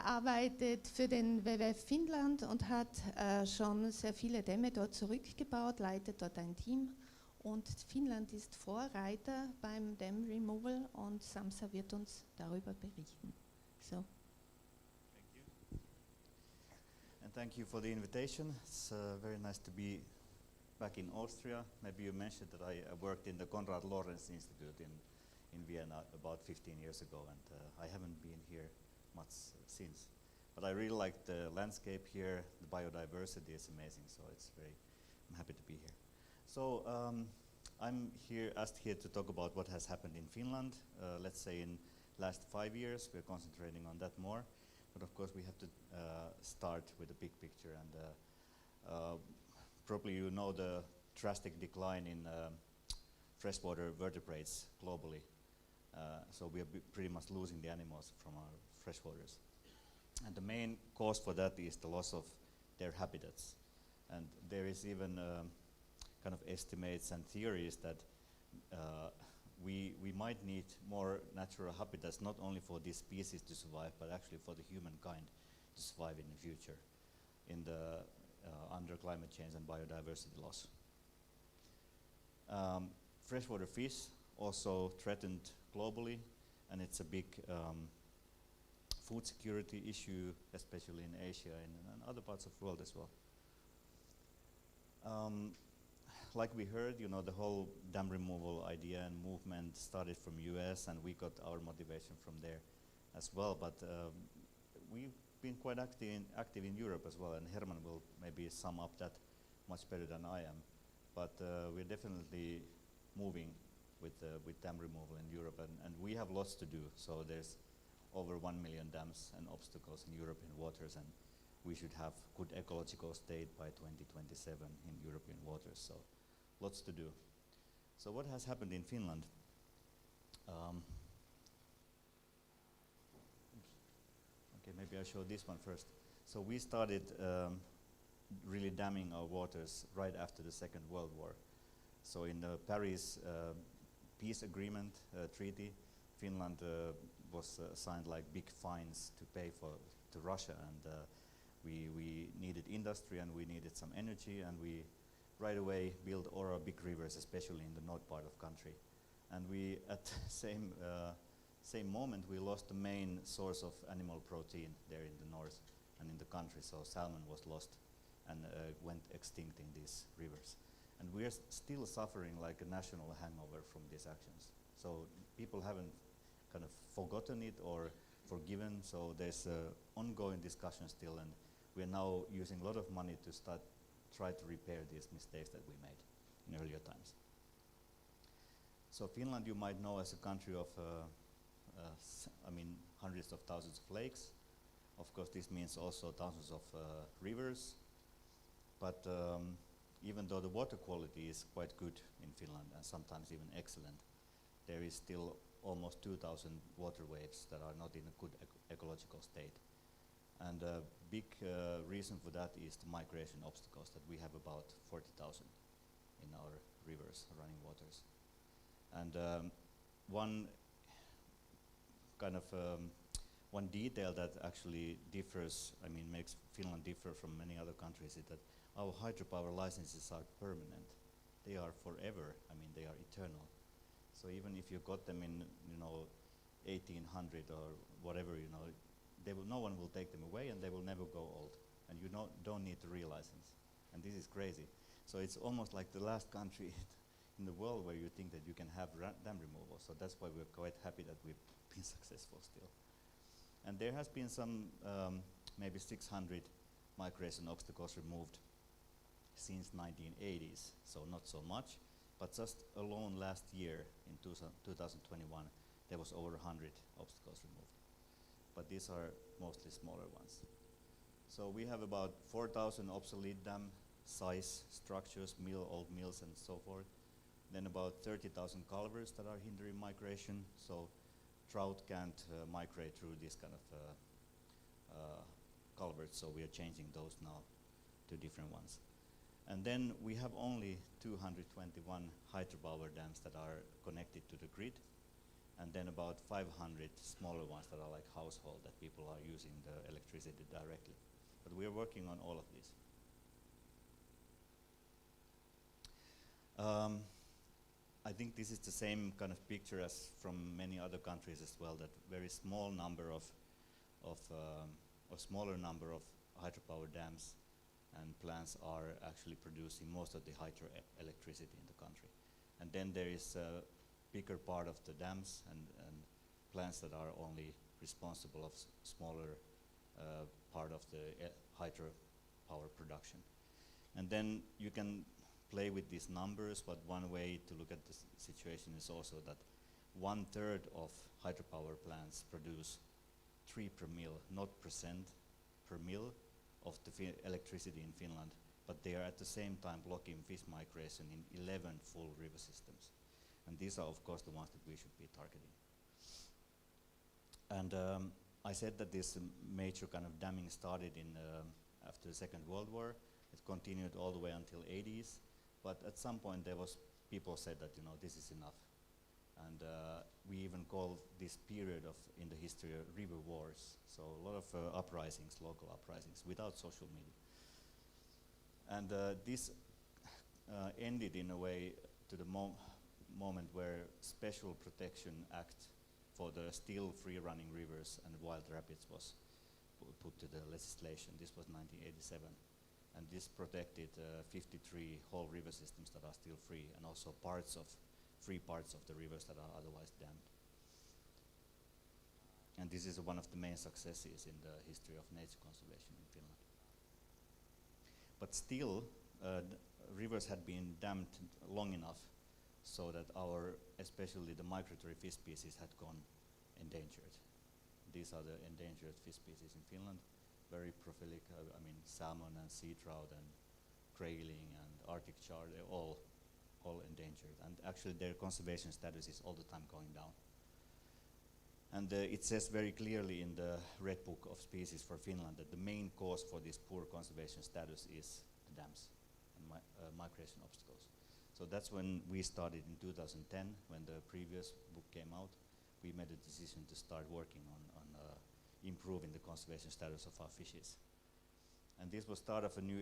arbeitet für den WWF Finland und hat schon sehr viele Dämme dort zurückgebaut, leitet dort ein Team. Und Finnland ist Vorreiter beim Dam Removal und Sampsa wird uns darüber berichten. So. Thank you. And thank you for the invitation. It's very nice to be back in Austria. Maybe you mentioned that I worked in the Konrad Lorenz Institute in Vienna about 15 years ago, and I haven't been here much since. But I really like the landscape here. The biodiversity is amazing, so I'm happy to be here. So I'm asked here to talk about what has happened in Finland. Let's say in last 5 years, we're concentrating on that more. But of course, we have to start with the big picture. And probably you know the drastic decline in freshwater vertebrates globally. So we are pretty much losing the animals from our freshwaters. And the main cause for that is the loss of their habitats. And there is even kind of estimates and theories that we might need more natural habitats, not only for these species to survive, but actually for the humankind to survive in the future under climate change and biodiversity loss. Freshwater fish also threatened globally, and it's a big food security issue, especially in Asia and other parts of the world as well. Like we heard, the whole dam removal idea and movement started from US, and we got our motivation from there as well. But we've been quite active in Europe as well, and Herman will maybe sum up that much better than I am. But we're definitely moving with dam removal in Europe, and we have lots to do. So there's over 1 million dams and obstacles in European waters, and we should have good ecological state by 2027 in European waters. So lots to do. So what has happened in Finland? Okay, maybe I show this one first. So we started really damming our waters right after the Second World War. So in the Paris peace agreement treaty, Finland was signed like big fines to pay to Russia, and we needed industry and we needed some energy, and we right away built all our big rivers, especially in the north part of country. And we, at the same moment, we lost the main source of animal protein there in the north and in the country. So salmon was lost and went extinct in these rivers. And we are still suffering like a national hangover from these actions. So people haven't kind of forgotten it or forgiven. So there's ongoing discussion still, and we are now using a lot of money to try to repair these mistakes that we made in earlier times. So Finland, you might know as a country of, hundreds of thousands of lakes. Of course, this means also thousands of rivers. But even though the water quality is quite good in Finland and sometimes even excellent, there is still almost 2,000 waterways that are not in a good ecological state. And a big reason for that is the migration obstacles, that we have about 40,000 in our rivers, running waters. And one detail that actually differs, makes Finland differ from many other countries, is that our hydropower licenses are permanent. They are forever. They are eternal. So even if you got them in, 1800 or whatever, no one will take them away, and they will never go old. And you don't need the real license. And this is crazy. So it's almost like the last country in the world where you think that you can have dam removal. So that's why we're quite happy that we've been successful still. And there has been some maybe 600 migration obstacles removed since 1980s, so not so much. But just alone last year, in 2021, there was over 100 obstacles removed. But these are mostly smaller ones. So we have about 4,000 obsolete dam size structures, old mills and so forth. Then about 30,000 culverts that are hindering migration. So trout can't migrate through this kind of culverts, so we are changing those now to different ones. And then we have only 221 hydropower dams that are connected to the grid, and then about 500 smaller ones that are like household, that people are using the electricity directly. But we are working on all of these. I think this is the same kind of picture as from many other countries as well, that very small number of smaller number of hydropower dams and plants are actually producing most of the hydroelectricity in the country. And then there is a bigger part of the dams and plants that are only responsible of smaller part of the hydropower production. And then you can play with these numbers, but one way to look at the situation is also that 1/3 of hydropower plants produce 3 per mil, not percent, per mil of the electricity in Finland, but they are at the same time blocking fish migration in 11 full river systems. And these are of course the ones that we should be targeting. And I said that this major kind of damming started in after the Second World War. It continued all the way until 80s, but at some point there was people said that this is enough, and we even call this period in the history river wars. So a lot of uprisings, local uprisings, without social media, and this ended in a way to the moment where Special Protection Act for the still free-running rivers and wild rapids was put to the legislation. This was 1987, and this protected 53 whole river systems that are still free, and also free parts of the rivers that are otherwise dammed. And this is one of the main successes in the history of nature conservation in Finland. But still, rivers had been dammed long enough so that especially the migratory fish species had gone endangered. These are the endangered fish species in Finland, very prolific. Salmon and sea trout and grayling and Arctic char, they're all endangered. And actually their conservation status is all the time going down. And it says very clearly in the Red Book of Species for Finland that the main cause for this poor conservation status is the dams and migration obstacles. So that's when we started in 2010, when the previous book came out. We made a decision to start working on improving the conservation status of our fishes. And this was start of a new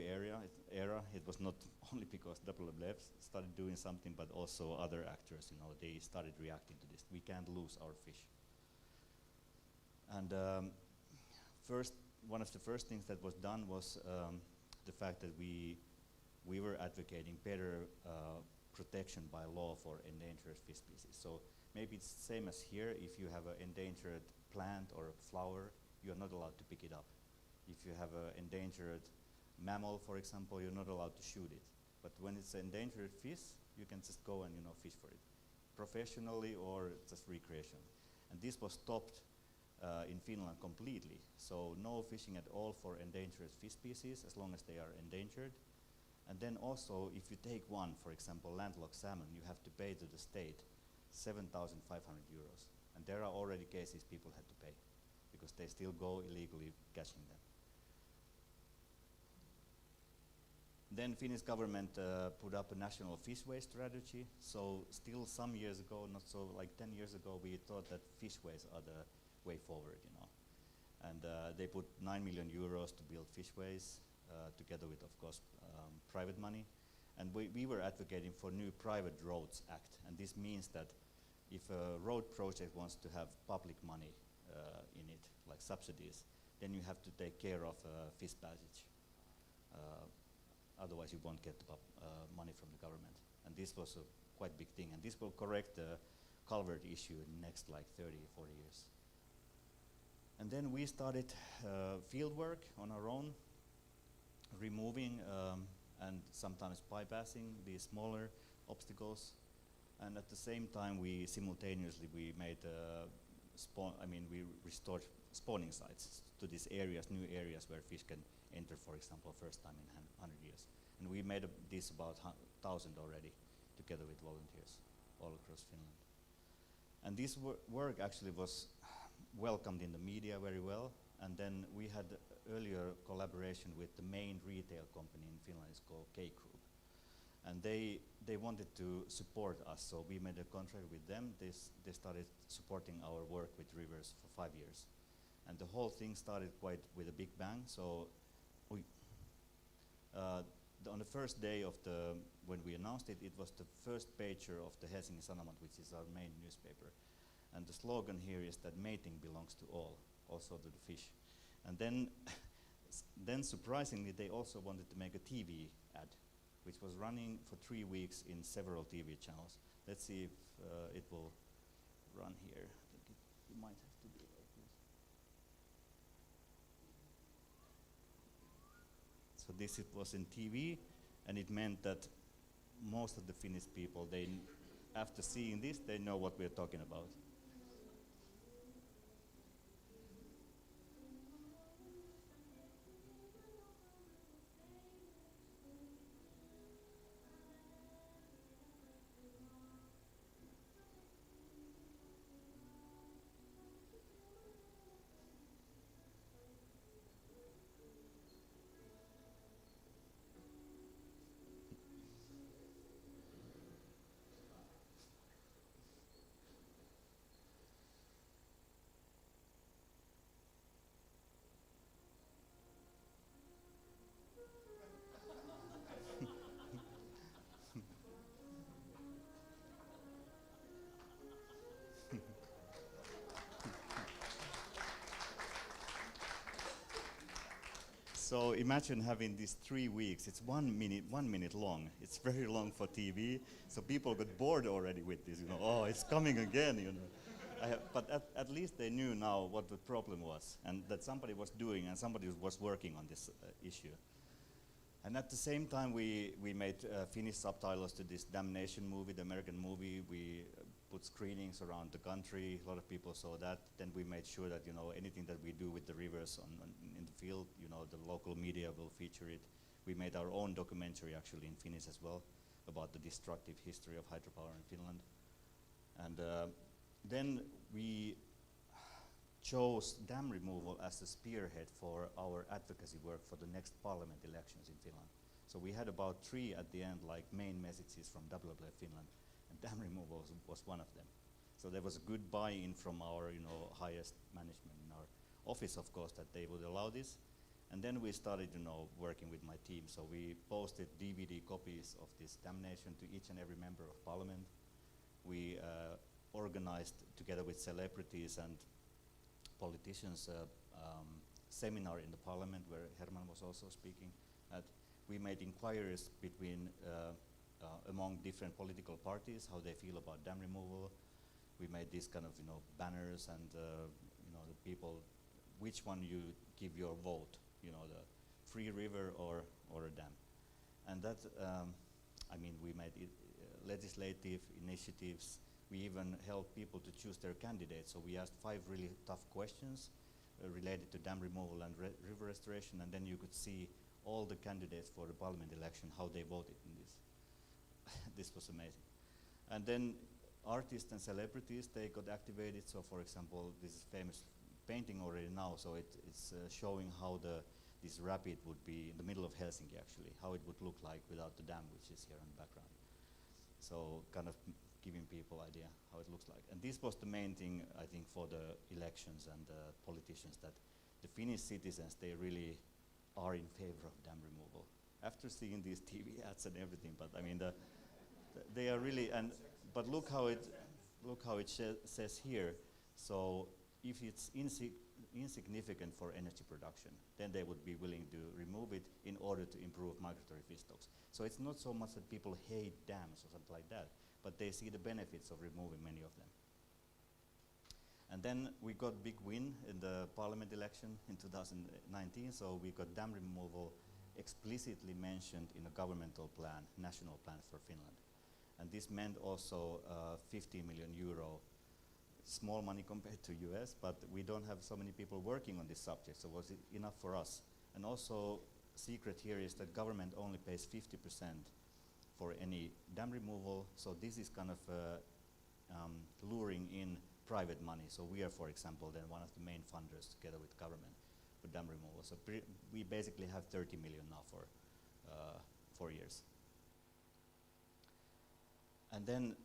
era. It was not only because WWF started doing something, but also other actors, they started reacting to this. We can't lose our fish. And one of the first things that was done was the fact that we were advocating better protection by law for endangered fish species. So maybe it's the same as here. If you have an endangered plant or a flower, you are not allowed to pick it up. If you have an endangered mammal, for example, you're not allowed to shoot it. But when it's an endangered fish, you can just go and fish for it, professionally or just recreation. And this was stopped in Finland completely. So no fishing at all for endangered fish species as long as they are endangered. And then also, if you take one, for example, landlocked salmon, you have to pay to the state 7,500 euros. And there are already cases people had to pay because they still go illegally catching them. Then Finnish government put up a national fish waste strategy. So still some years ago, not so like 10 years ago, we thought that fish waste are the way forward, And they put 9 million euros to build fish ways, together with, of course, private money. And we were advocating for new Private Roads Act. And this means that if a road project wants to have public money in it, like subsidies, then you have to take care of fish passage. Otherwise you won't get the money from the government. And this was a quite big thing. And this will correct the culvert issue in the next 30, 40 years. And then we started field work on our own, removing and sometimes bypassing these smaller obstacles. And at the same time, we simultaneously made we restored spawning sites to these areas, new areas where fish can enter, for example, first time in 100 years. And we made this about 1,000 already, together with volunteers all across Finland. And this work actually was welcomed in the media very well. And then we had earlier collaboration with the main retail company in Finland. It's called K-Group. And they wanted to support us, so we made a contract with them. They started supporting our work with rivers for 5 years. And the whole thing started quite with a big bang. So on the first day of when we announced it, it was the first pager of the Helsingin Sanomat, which is our main newspaper. And the slogan here is that mating belongs to all, also to the fish. And then surprisingly, they also wanted to make a TV ad, which was running for 3 weeks in several TV channels. Let's see if it will run here. I think you might have to do like this. So this it was in TV, and it meant that most of the Finnish people, after seeing this, they know what we're talking about. So imagine having these 3 weeks. It's 1 minute long. It's very long for TV. So people got bored already with this. Oh, it's coming again. But at least they knew now what the problem was, and that somebody was doing and somebody was working on this issue. And at the same time, we made Finnish subtitles to this Damnation movie, the American movie. We put screenings around the country. A lot of people saw that. Then we made sure that anything that we do with the rivers in the field, the local media will feature it. We made our own documentary actually in Finnish as well about the destructive history of hydropower in Finland. And then we chose dam removal as the spearhead for our advocacy work for the next parliament elections in Finland. So we had about 3 at the end, like main messages from WWF Finland, and dam removal was one of them. So there was a good buy-in from our highest management in our office, of course, that they would allow this. And then we started working with my team. So we posted DVD copies of this damnation to each and every member of parliament. We organized together with celebrities and politicians seminar in the parliament where Herman was also speaking. We made inquiries between among different political parties, how they feel about dam removal. We made these kind of banners and the people, which one you give your vote, the free river or a dam. And that, we made legislative initiatives. We even helped people to choose their candidates. So we asked 5 really tough questions related to dam removal and river restoration, and then you could see all the candidates for the parliament election, how they voted in this. This was amazing. And then artists and celebrities, they got activated. So for example, this is famous painting already now, so it's showing how this rapid would be in the middle of Helsinki actually, how it would look like without the dam, which is here in the background. So kind of giving people idea how it looks like. And this was the main thing, I think, for the elections and the politicians, that the Finnish citizens, they really are in favor of dam removal. After seeing these TV ads and everything, but they are really, but look how it says here. So if it's insignificant for energy production, then they would be willing to remove it in order to improve migratory fish stocks. So it's not so much that people hate dams or something like that, but they see the benefits of removing many of them. And then we got big win in the parliament election in 2019, so we got dam removal explicitly mentioned in a governmental plan, national plan for Finland. And this meant also 50 million euro, small money compared to US, but we don't have so many people working on this subject, so was it enough for us? And also, secret here is that government only pays 50% for any dam removal, so this is kind of luring in private money. So we are, for example, then one of the main funders together with government for dam removal. So we basically have 30 million now for 4 years. And then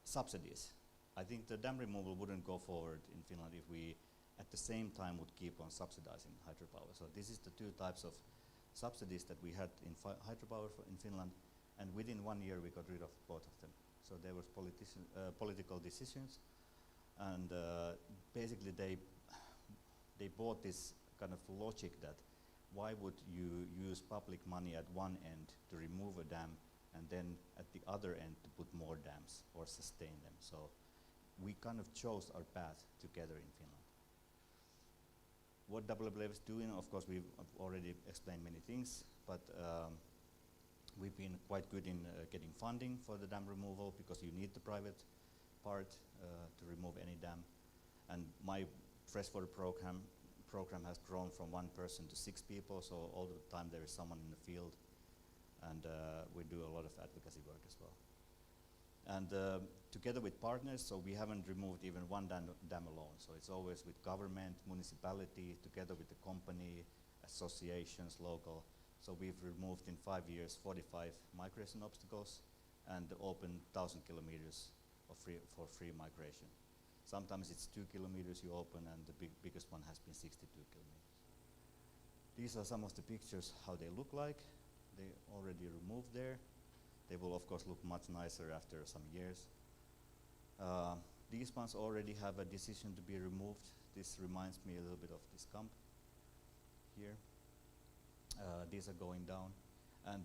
subsidies. I think the dam removal wouldn't go forward in Finland if we at the same time would keep on subsidizing hydropower. So this is the 2 types of subsidies that we had in hydropower in Finland, and within 1 year we got rid of both of them. So there was political decisions, and basically they bought this kind of logic that why would you use public money at one end to remove a dam and then at the other end to put more dams or sustain them. So we kind of chose our path together in Finland. What WWF is doing, of course, we've already explained many things, but We've been quite good in getting funding for the dam removal because you need the private part to remove any dam. And my freshwater program has grown from 1 person to 6 people, so all the time there is someone in the field, and we do a lot of advocacy work as well. And together with partners, so we haven't removed even one dam alone, so it's always with government, municipality, together with the company, associations, local. So we've removed in 5 years 45 migration obstacles and opened 1,000 kilometers for free migration. Sometimes it's 2 kilometers you open, and the biggest one has been 62 kilometers. These are some of the pictures how they look like. They already removed there. They will of course look much nicer after some years. These ones already have a decision to be removed. This reminds me a little bit of this Kamp here. These are going down, and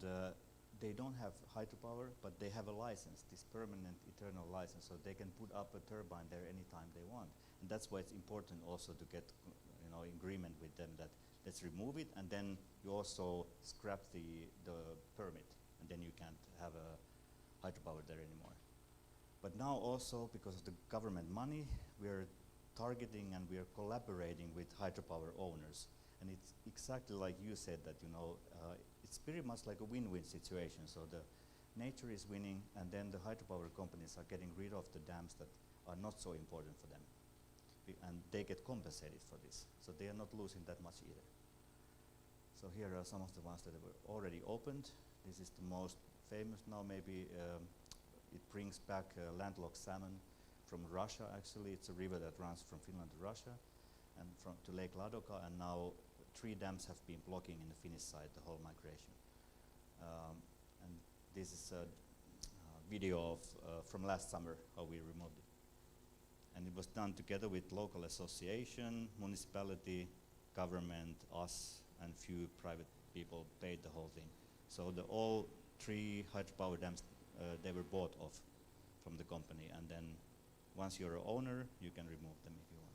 they don't have hydropower, but they have a license, this permanent eternal license, so they can put up a turbine there anytime they want. And that's why it's important also to get agreement with them that let's remove it, and then you also scrap the permit, and then you can't have a hydropower there anymore. But now also, because of the government money, we are targeting and we are collaborating with hydropower owners. And it's exactly like you said that, it's pretty much like a win-win situation. So the nature is winning, and then the hydropower companies are getting rid of the dams that are not so important for them. And they get compensated for this. So they are not losing that much either. So here are some of the ones that were already opened. This is the most famous now, maybe. It brings back landlocked salmon from Russia, actually. It's a river that runs from Finland to Russia and to Lake Ladoga, and now 3 dams have been blocking in the Finnish side the whole migration. And this is a video from last summer, how we removed it. And it was done together with local association, municipality, government, us, and few private people paid the whole thing. So all 3 hydropower dams, they were bought off from the company, and then once you're an owner, you can remove them if you want.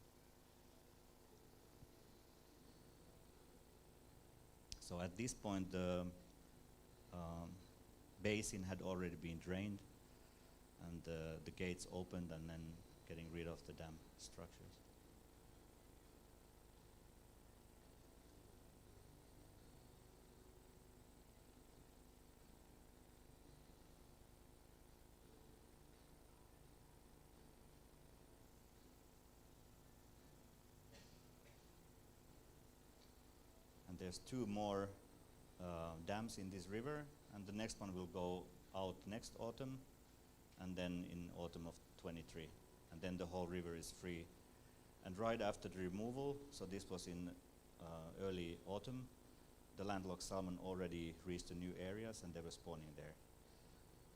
So at this point, the basin had already been drained, and the gates opened, and then getting rid of the dam structures. There's 2 more dams in this river, and the next one will go out next autumn, and then in autumn of 23. And then the whole river is free. And right after the removal, so this was in early autumn, the landlocked salmon already reached the new areas, and they were spawning there,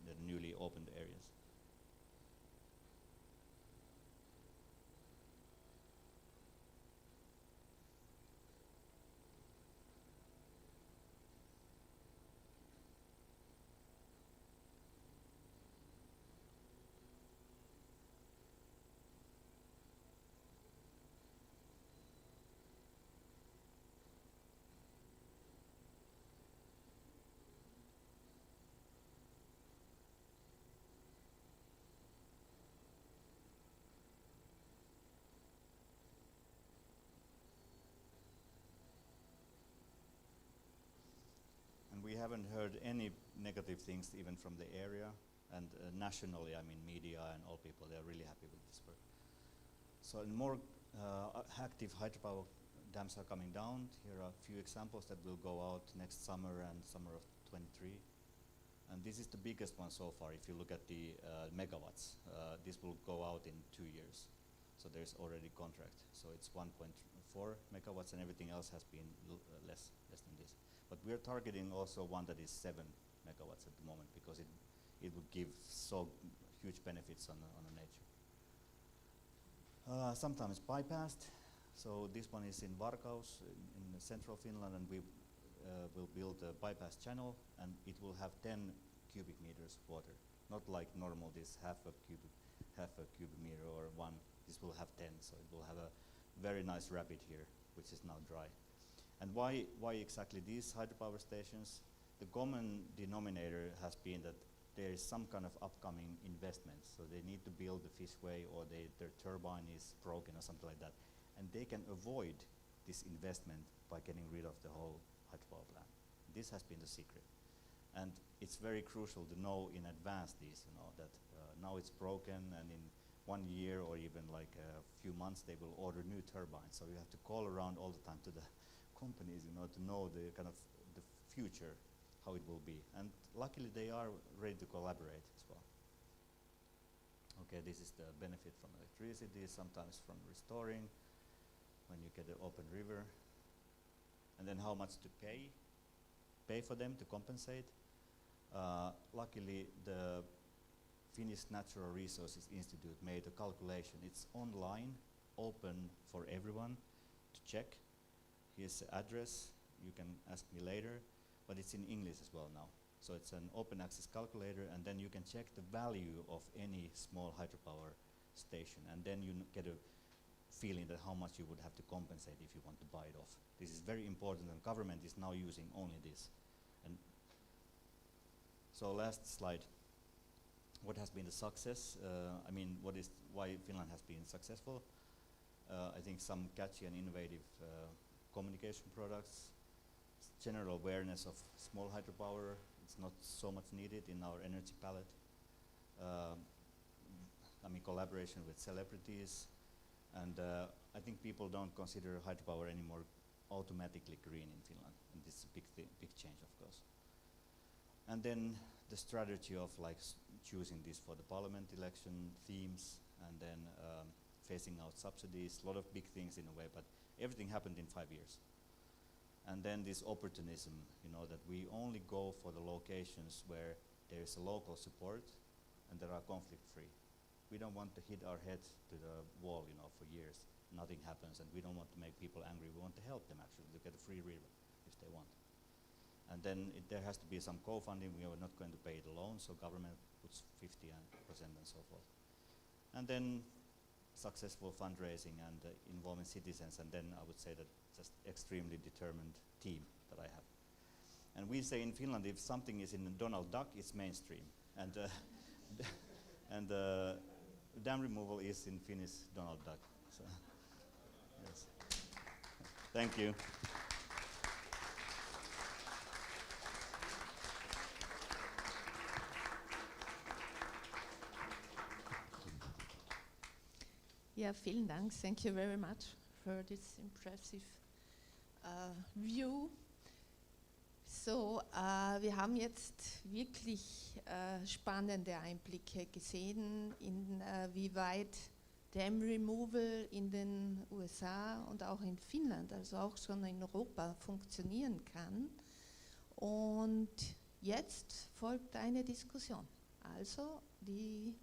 the newly opened areas. We haven't heard any negative things even from the area, and nationally, I mean media and all people, they're really happy with this work. So more active hydropower dams are coming down. Here are a few examples that will go out next summer and summer of 23. And this is the biggest one so far. If you look at the megawatts, this will go out in 2 years. So there's already contract. So it's 1.4 megawatts, and everything else has been less than this. But we're targeting also one that is 7 megawatts at the moment, because it would give so huge benefits on the nature. Sometimes bypassed. So this one is in Varkaus in central Finland, and we will build a bypass channel, and it will have 10 cubic meters water. Not like normal, this half a cubic meter or 1. This will have 10, so it will have a very nice rapid here, which is now dry. And why exactly these hydropower stations? the common denominator has been that there is some kind of upcoming investment. So they need to build the fishway, or their turbine is broken or something like that. And they can avoid this investment by getting rid of the whole hydropower plant. This has been the secret. And it's very crucial to know in advance this, that now it's broken, and in 1 year or even like a few months they will order new turbines. So you have to call around all the time to the companies, to know the kind of the future, how it will be. And luckily they are ready to collaborate as well. Okay, this is the benefit from electricity, sometimes from restoring, when you get an open river. And then how much to pay for them to compensate. Luckily, the Finnish Natural Resources Institute made a calculation. It's online, open for everyone to check. Here's the address. You can ask me later, but it's in English as well now. So it's an open access calculator, and then you can check the value of any small hydropower station, and then you get a feeling that how much you would have to compensate if you want to buy it off. This is very important, and government is now using only this. And so last slide. What has been the success? Why Finland has been successful? I think some catchy and innovative communication products, general awareness of small hydropower. It's not so much needed in our energy palette. Collaboration with celebrities. And I think people don't consider hydropower anymore automatically green in Finland. And this is a big change, of course. And then the strategy of choosing this for the parliament election themes, and then phasing out subsidies, a lot of big things in a way, but everything happened in 5 years. And then this opportunism, that we only go for the locations where there is a local support and there are conflict-free. We don't want to hit our head to the wall, for years. Nothing happens, and we don't want to make people angry. We want to help them actually to get a free river if they want. And then there has to be some co-funding. We are not going to pay it alone, so government puts 50% and so forth. And then successful fundraising and involving citizens, and then I would say that just extremely determined team that I have. And we say in Finland, if something is in Donald Duck, it's mainstream. And dam removal is in Finnish Donald Duck. So, yes. Thank you. Ja, vielen Dank. Thank you very much for this impressive view. So, wir haben jetzt wirklich spannende Einblicke gesehen, wie weit Dam Removal in den USA und auch in Finnland, also auch schon in Europa, funktionieren kann. Und jetzt folgt eine Diskussion. Also die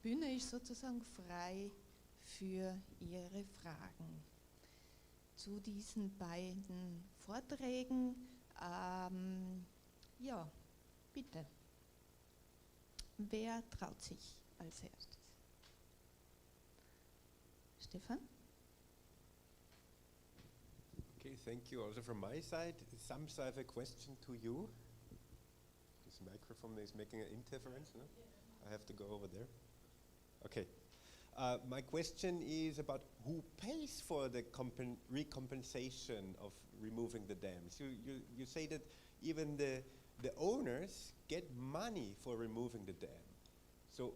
Bühne ist sozusagen frei für Ihre Fragen zu diesen beiden Vorträgen. Ja, bitte. Wer traut sich als erstes? Stefan? Okay, thank you. Also from my side, Sampsa, I have a question to you. This microphone is making an interference, no? I have to go over there. Okay. My question is about who pays for the recompensation of removing the dams. You say that even the owners get money for removing the dam. So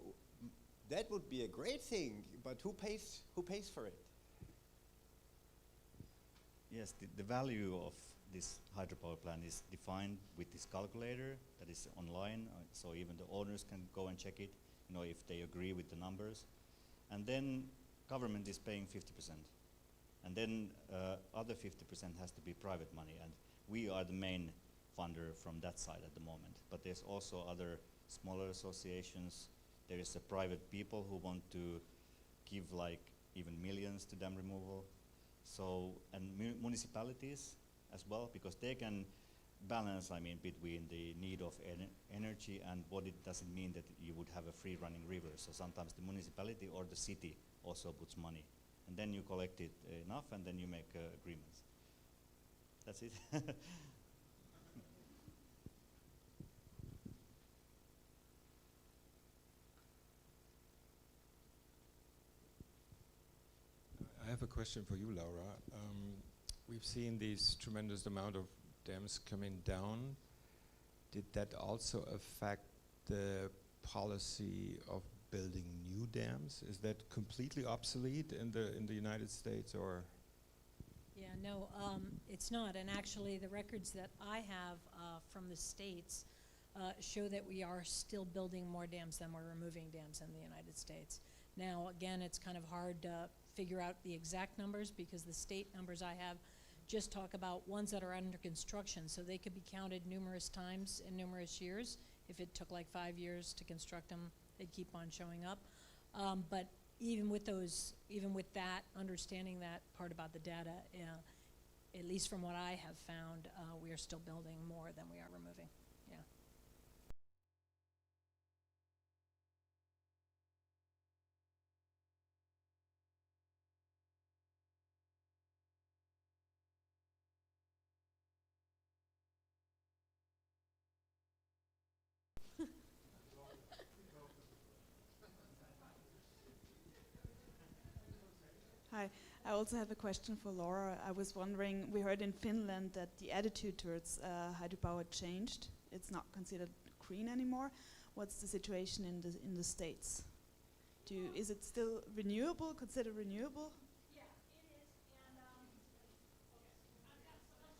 that would be a great thing, but who pays for it? Yes, the value of this hydropower plant is defined with this calculator that is online, so even the owners can go and check it, if they agree with the numbers. And then government is paying 50%. And then other 50% has to be private money, and we are the main funder from that side at the moment. But there's also other smaller associations. There is private people who want to give even millions to dam removal. So, and municipalities as well, because they can balance, between the need of energy and what it doesn't mean that you would have a free running river. So sometimes the municipality or the city also puts money. And then you collect it enough, and then you make agreements. That's it. have a question for you, Laura. We've seen these tremendous amount of dams coming down. Did that also affect the policy of building new dams? Is that completely obsolete in the United States, or? Yeah, no, it's not. And actually, the records that I have from the States show that we are still building more dams than we're removing dams in the United States. Now, again, it's kind of hard to figure out the exact numbers because the state numbers I have just talk about ones that are under construction, so they could be counted numerous times in numerous years. If it took like 5 years to construct them, they'd keep on showing up. But even with that, understanding that part about the data, at least from what I have found, we are still building more than we are removing. Yeah. Hi, I also have a question for Laura. I was wondering, we heard in Finland that the attitude towards hydropower changed. It's not considered green anymore. What's the situation in the States? Is it still renewable, considered renewable? Yeah, it is. And that's true.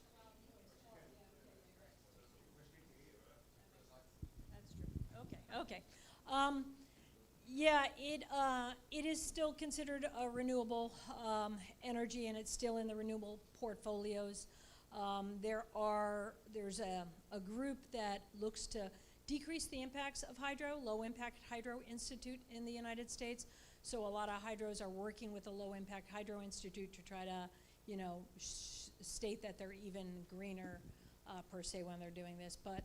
Okay. Yeah, it is still considered a renewable energy, and it's still in the renewable portfolios. There's a group that looks to decrease the impacts of hydro, Low Impact Hydro Institute in the United States. So a lot of hydros are working with the Low Impact Hydro Institute to try to, state that they're even greener per se when they're doing this. But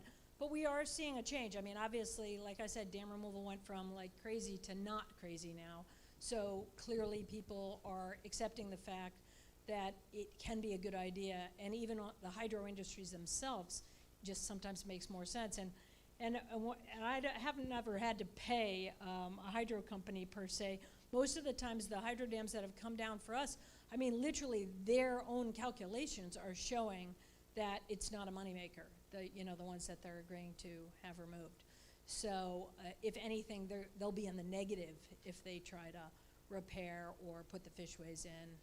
we are seeing a change. I mean, obviously, like I said, dam removal went from like crazy to not crazy now. So clearly people are accepting the fact that it can be a good idea, and even the hydro industries themselves just sometimes makes more sense. And I haven't never had to pay a hydro company per se. Most of the times the hydro dams that have come down for us, I mean, literally their own calculations are showing that it's not a moneymaker, the ones that they're agreeing to have removed. So if anything, they'll be in the negative if they try to repair or put the fishways in,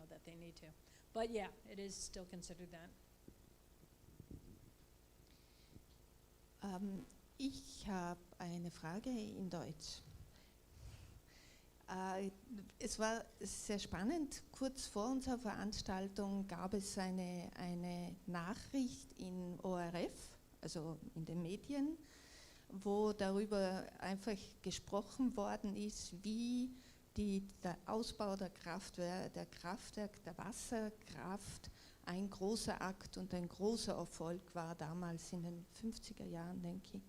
that they need to. But yeah, it is still considered that. Ich habe eine Frage in Deutsch. Es war sehr spannend. Kurz vor unserer Veranstaltung gab es eine Nachricht in ORF, also in den Medien, wo darüber einfach gesprochen worden ist, wie der Ausbau der Kraftwerk, der Wasserkraft ein großer Akt und ein großer Erfolg war damals in den 50er Jahren, denke ich.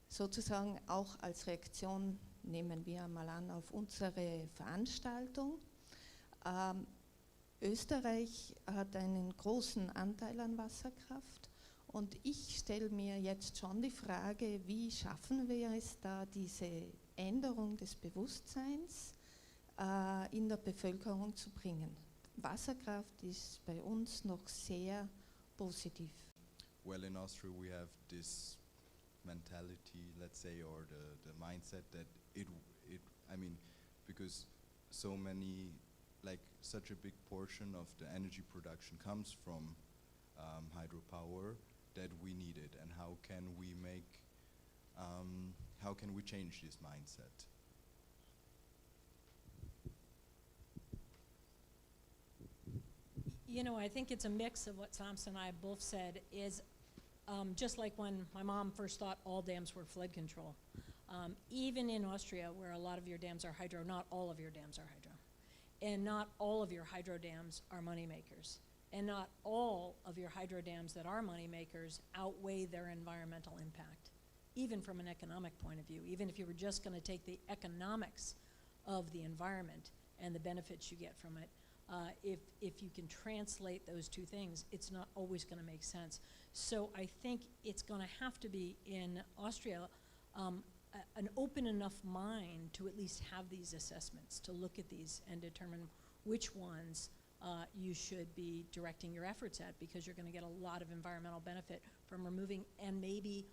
Sozusagen auch als Reaktion, nehmen wir mal an, auf unsere Veranstaltung. Österreich hat einen großen Anteil an Wasserkraft und ich stelle mir jetzt schon die Frage, wie schaffen wir es da, diese Änderung des Bewusstseins in der Bevölkerung zu bringen. Wasserkraft ist bei uns noch sehr positiv. Well, in Austria we have this mentality, let's say, or the mindset that because so many, like such a big portion of the energy production comes from hydropower, that we need it, and how can we change this mindset? I think it's a mix of what Sampsa and I both said is just like when my mom first thought all dams were flood control. Even in Austria, where a lot of your dams are hydro, not all of your dams are hydro. And not all of your hydro dams are money makers. And not all of your hydro dams that are money makers outweigh their environmental impact, even from an economic point of view. Even if you were just going to take the economics of the environment and the benefits you get from it, if you can translate those two things, it's not always going to make sense. So I think it's going to have to be in Austria an open enough mind to at least have these assessments, to look at these and determine which ones you should be directing your efforts at, because you're going to get a lot of environmental benefit from removing, and maybe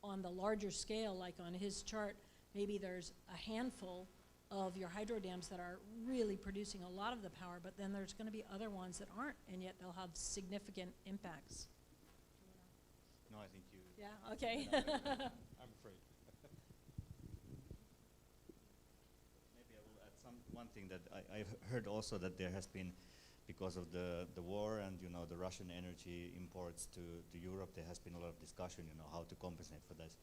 on the larger scale, like on his chart, maybe there's a handful of your hydro dams that are really producing a lot of the power, but then there's going to be other ones that aren't, and yet they'll have significant impacts. No, I think you. Yeah, okay. I'm afraid. Maybe I will add one thing that I've heard also, that there has been, because of the war and the Russian energy imports to Europe, there has been a lot of discussion, how to compensate for this.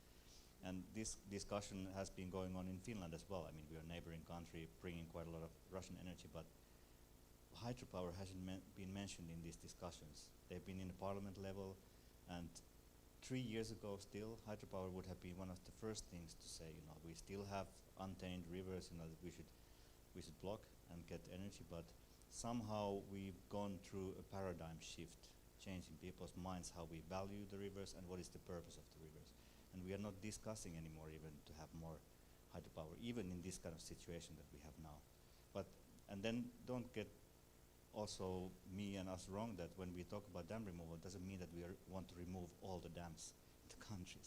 And this discussion has been going on in Finland as well. I mean, we are a neighboring country bringing quite a lot of Russian energy, but hydropower hasn't been mentioned in these discussions. They've been in the parliament level, and 3 years ago still, hydropower would have been one of the first things to say, we still have untamed rivers, that we should block and get energy, but somehow we've gone through a paradigm shift, changing people's minds how we value the rivers and what is the purpose of the rivers. And we are not discussing anymore even to have more hydropower, even in this kind of situation that we have now. And then don't get also me and us wrong, that when we talk about dam removal, it doesn't mean that we want to remove all the dams in the country.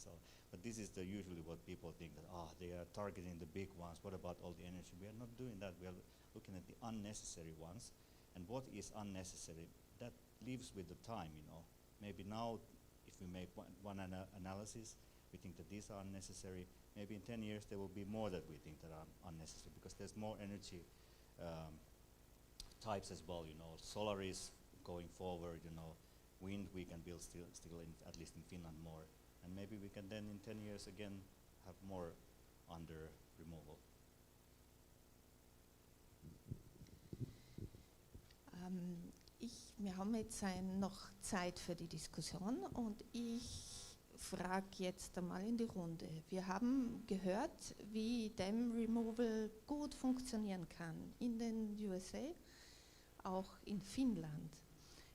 But this is usually what people think, that they are targeting the big ones, what about all the energy? We are not doing that, we are looking at the unnecessary ones. And what is unnecessary, that lives with the time, Maybe now, if we make one analysis, we think that these are unnecessary. Maybe in 10 years there will be more that we think that are unnecessary, because there's more energy types as well. Solar is going forward. Wind we can build still at least in Finland more, and maybe we can then in 10 years again have more under removal. Wir haben jetzt noch Zeit für die Diskussion, und ich frage jetzt einmal in die Runde. Wir haben gehört, wie Dam Removal gut funktionieren kann in den USA, auch in Finnland.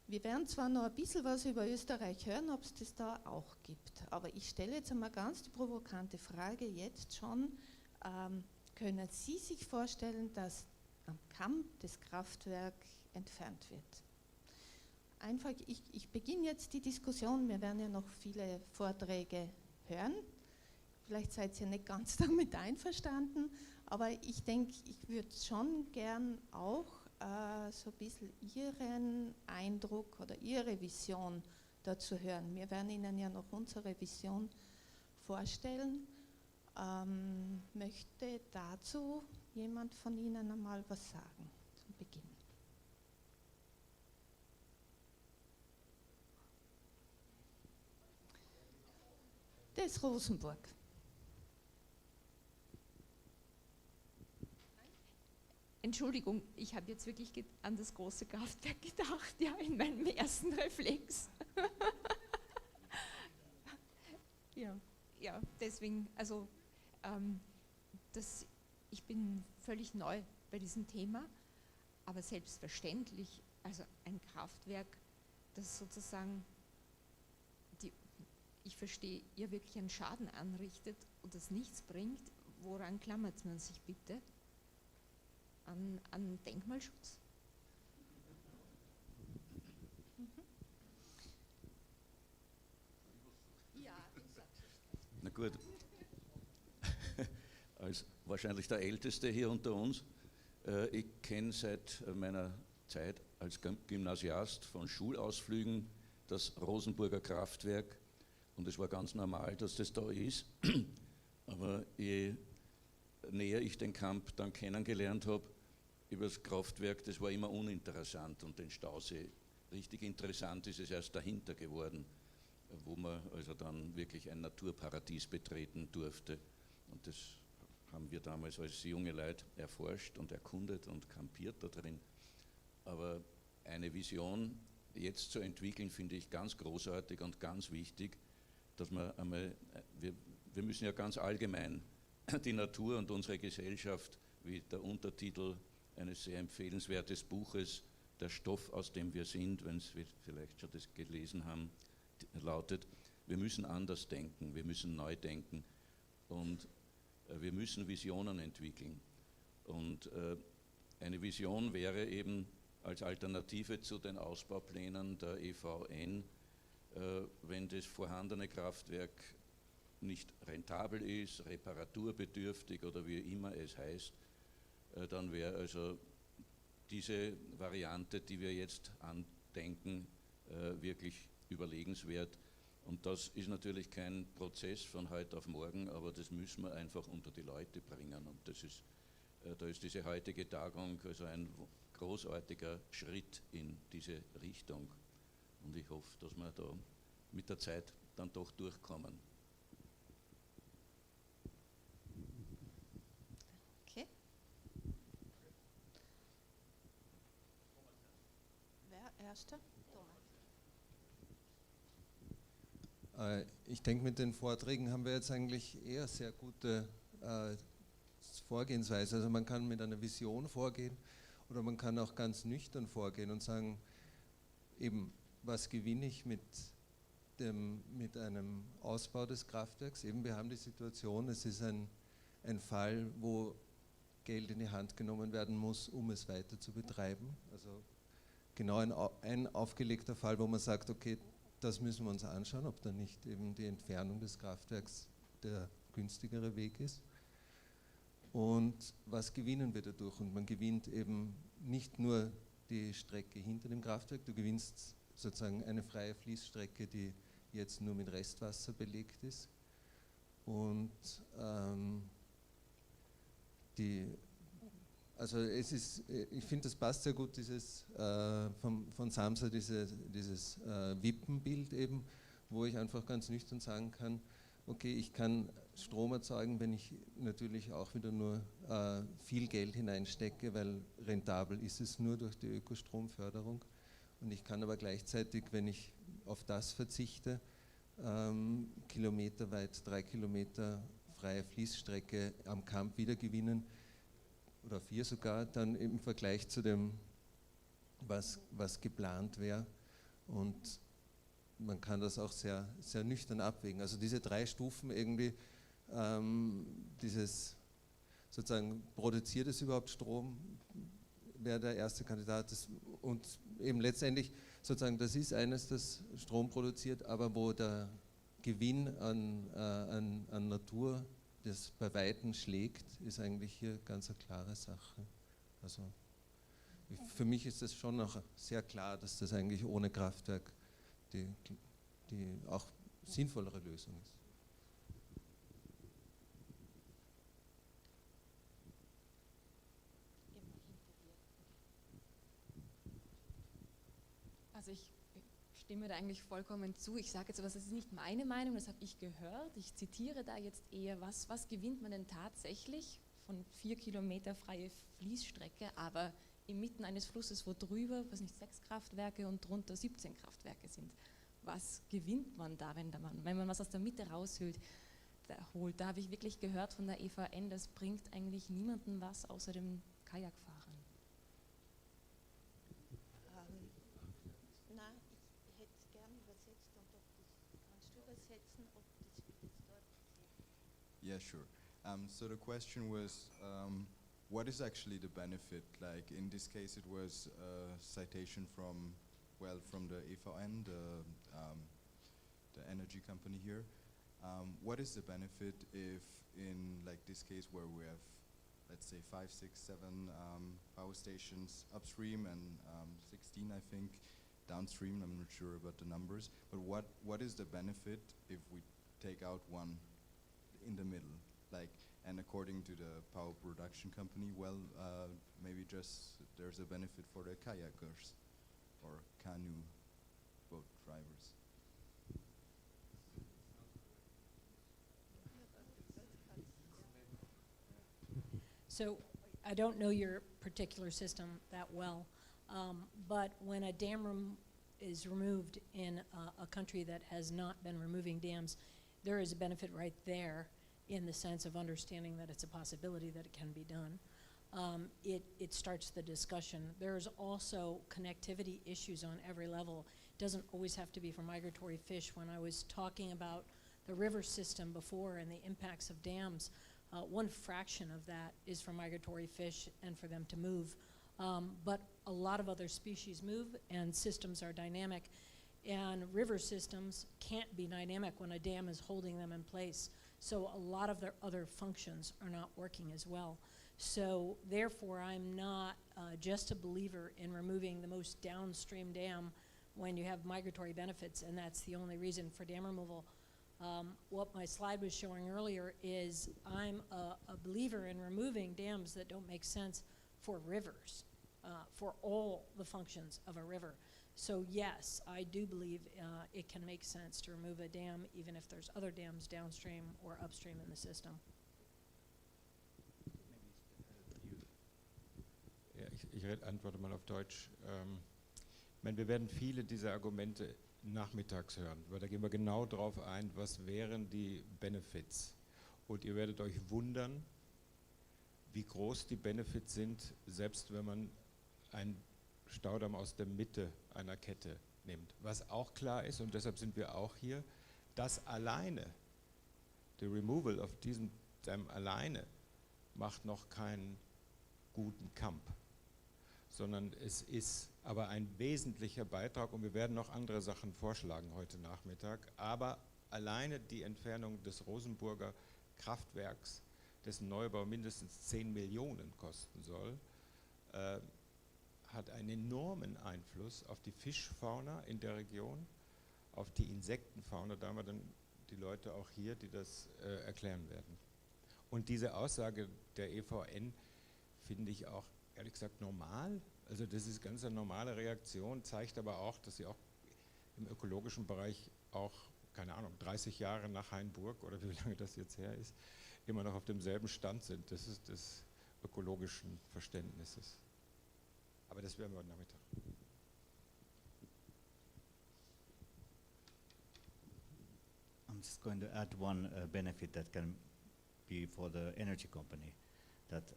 Wir werden zwar noch ein bisschen was über Österreich hören, ob es das da auch gibt, aber ich stelle jetzt einmal ganz die provokante Frage jetzt schon, können Sie sich vorstellen, dass am Kamp das Kraftwerk entfernt wird? Einfach, ich beginne jetzt die Diskussion, wir werden ja noch viele Vorträge hören. Vielleicht seid ihr nicht ganz damit einverstanden, aber ich denke, ich würde schon gern auch so ein bisschen Ihren Eindruck oder Ihre Vision dazu hören. Wir werden Ihnen ja noch unsere Vision vorstellen. Möchte dazu jemand von Ihnen einmal was sagen zum Beginn? Das ist Rosenburg. Entschuldigung, ich habe jetzt wirklich an das große Kraftwerk gedacht, ja, in meinem ersten Reflex. ja, deswegen, also ich bin völlig neu bei diesem Thema, aber selbstverständlich, also ein Kraftwerk, das sozusagen, ich verstehe, ihr wirklich einen Schaden anrichtet und das nichts bringt, woran klammert man sich bitte? An Denkmalschutz? Ja, ich sag's. Na gut, als wahrscheinlich der Älteste hier unter uns, ich kenne seit meiner Zeit als Gymnasiast von Schulausflügen das Rosenburger Kraftwerk, und es war ganz normal, dass das da ist, aber je näher ich den Kamp dann kennengelernt habe, über das Kraftwerk, das war immer uninteressant, und den Stausee. Richtig interessant ist es erst dahinter geworden, wo man also dann wirklich ein Naturparadies betreten durfte. Und das haben wir damals als junge Leute erforscht und erkundet und kampiert da drin. Aber eine Vision jetzt zu entwickeln, finde ich ganz großartig und ganz wichtig, dass man einmal, wir müssen ja ganz allgemein die Natur und unsere Gesellschaft, wie der Untertitel eines sehr empfehlenswertes Buches, Der Stoff, aus dem wir sind, wenn Sie vielleicht schon das gelesen haben, lautet, wir müssen anders denken, wir müssen neu denken. Und Wir müssen Visionen entwickeln. Und eine Vision wäre eben als Alternative zu den Ausbauplänen der EVN, wenn das vorhandene Kraftwerk nicht rentabel ist, reparaturbedürftig oder wie immer es heißt, dann wäre also diese Variante, die wir jetzt andenken, wirklich überlegenswert. Und das ist natürlich kein Prozess von heute auf morgen, aber das müssen wir einfach unter die Leute bringen. Und das ist, da ist diese heutige Tagung also ein großartiger Schritt in diese Richtung. Und ich hoffe, dass wir da mit der Zeit dann doch durchkommen. Okay. Wer erster? Ich denke, mit den Vorträgen haben wir jetzt eigentlich eher sehr gute Vorgehensweise. Also man kann mit einer Vision vorgehen oder man kann auch ganz nüchtern vorgehen und sagen, eben, was gewinne ich mit einem Ausbau des Kraftwerks? Eben, wir haben die Situation, es ist ein Fall, wo Geld in die Hand genommen werden muss, um es weiter zu betreiben. Also genau ein aufgelegter Fall, wo man sagt, okay, das müssen wir uns anschauen, ob da nicht eben die Entfernung des Kraftwerks der günstigere Weg ist. Und was gewinnen wir dadurch? Und man gewinnt eben nicht nur die Strecke hinter dem Kraftwerk, du gewinnst sozusagen eine freie Fließstrecke, die jetzt nur mit Restwasser belegt ist. Und also es ist, ich finde, das passt sehr gut, dieses von Sampsa, dieses Wippenbild eben, wo ich einfach ganz nüchtern sagen kann, okay, ich kann Strom erzeugen, wenn ich natürlich auch wieder nur viel Geld hineinstecke, weil rentabel ist es nur durch die Ökostromförderung. Und ich kann aber gleichzeitig, wenn ich auf das verzichte, kilometerweit 3 Kilometer freie Fließstrecke am Kamp wiedergewinnen, oder 4 sogar, dann im Vergleich zu dem, was geplant wäre. Und man kann das auch sehr, sehr nüchtern abwägen. Also diese 3 Stufen irgendwie, dieses sozusagen, produziert es überhaupt Strom, wäre der erste Kandidat. Und eben letztendlich sozusagen, das ist eines, das Strom produziert, aber wo der Gewinn an Natur, das bei Weitem schlägt, ist eigentlich hier ganz eine klare Sache. Also für mich ist es schon noch sehr klar, dass das eigentlich ohne Kraftwerk die auch sinnvollere Lösung ist. Also ich stimme da eigentlich vollkommen zu. Ich sage jetzt aber, das ist nicht meine Meinung, das habe ich gehört. Ich zitiere da jetzt eher, was gewinnt man denn tatsächlich von 4 Kilometer freie Fließstrecke, aber inmitten eines Flusses, wo drüber, 6 Kraftwerke und drunter 17 Kraftwerke sind. Was gewinnt man da, wenn man was aus der Mitte rausholt? Da habe ich wirklich gehört von der EVN, das bringt eigentlich niemandem was außer dem Kajakfahren. Nein, ich hätte es gern übersetzt und kannst du übersetzen, ob das jetzt dort ist? Yeah, sure. So the question was, what is actually the benefit? Like in this case, it was a citation from the EVN, the energy company here. What is the benefit if in like this case where we have, let's say 5, 6, 7 power stations upstream and 16, I think, downstream? I'm not sure about the numbers, but what is the benefit if we take out one in the middle? Like, and according to the power production company, well, maybe just there's a benefit for the kayakers or canoe boat drivers. So I don't know your particular system that well, but when a dam is removed in a country that has not been removing dams, there is a benefit right there in the sense of understanding that it's a possibility that it can be done. It starts the discussion. There's also connectivity issues on every level. It doesn't always have to be for migratory fish. When I was talking about the river system before and the impacts of dams, One fraction of that is for migratory fish and for them to move. But a lot of other species move and systems are dynamic. And river systems can't be dynamic when a dam is holding them in place. So a lot of their other functions are not working as well. So therefore, I'm not just a believer in removing the most downstream dam when you have migratory benefits, and that's the only reason for dam removal. What my slide was showing earlier is I'm a believer in removing dams that don't make sense for rivers, for all the functions of a river. So yes, I do believe it can make sense to remove a dam even if there's other dams downstream or upstream in the system. Ja, ich antworte mal auf Deutsch. Ich meine, wir werden viele dieser Argumente nachmittags hören, weil da gehen wir genau drauf ein, was wären die Benefits. Und ihr werdet euch wundern, wie groß die Benefits sind, selbst wenn man einen Staudamm aus der Mitte einer Kette nimmt. Was auch klar ist, und deshalb sind wir auch hier, das alleine, the removal of diesem Damm alleine, macht noch keinen guten Kamp, sondern es ist aber ein wesentlicher Beitrag, und wir werden noch andere Sachen vorschlagen heute Nachmittag, aber alleine die Entfernung des Rosenburger Kraftwerks, dessen Neubau mindestens 10 Millionen kosten soll, hat einen enormen Einfluss auf die Fischfauna in der Region, auf die Insektenfauna. Da haben wir dann die Leute auch hier, die das erklären werden. Und diese Aussage der EVN finde ich auch, ehrlich gesagt, normal. Also das ist ganz eine normale Reaktion, zeigt aber auch, dass sie auch im ökologischen Bereich auch, keine Ahnung, 30 Jahre nach Hainburg oder wie lange das jetzt her ist, immer noch auf demselben Stand sind. Das ist des ökologischen Verständnisses. Aber das werden wir heute Nachmittag. I'm just going to add one benefit that can be for the energy company. That,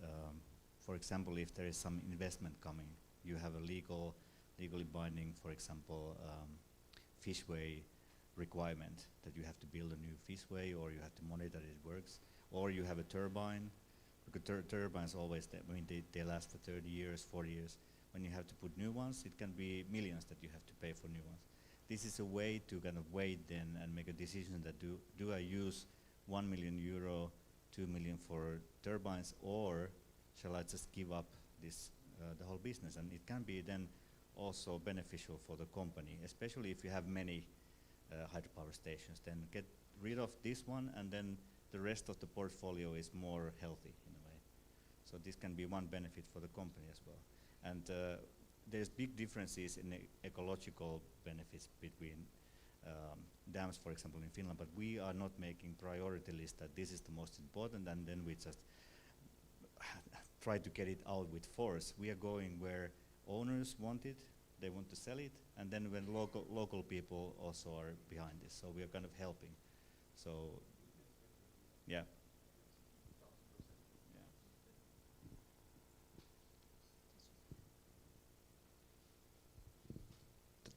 for example, if there is some investment coming, you have a legally binding, for example, fishway requirement that you have to build a new fishway, or you have to monitor that it works, or you have a turbine. Because turbines always, they last for 30 years, 40 years. When you have to put new ones, it can be millions that you have to pay for new ones. This is a way to kind of wait then and make a decision that do I use 1 million euro, 2 million for turbines, or shall I just give up this the whole business? And it can be then also beneficial for the company, especially if you have many hydropower stations. Then get rid of this one, and then the rest of the portfolio is more healthy in a way. So this can be one benefit for the company as well. And there's big differences in ecological benefits between dams, for example, in Finland, but we are not making priority list that this is the most important, and then we just try to get it out with force. We are going where owners want it, they want to sell it, and then when local people also are behind this, so we are kind of helping. So, yeah.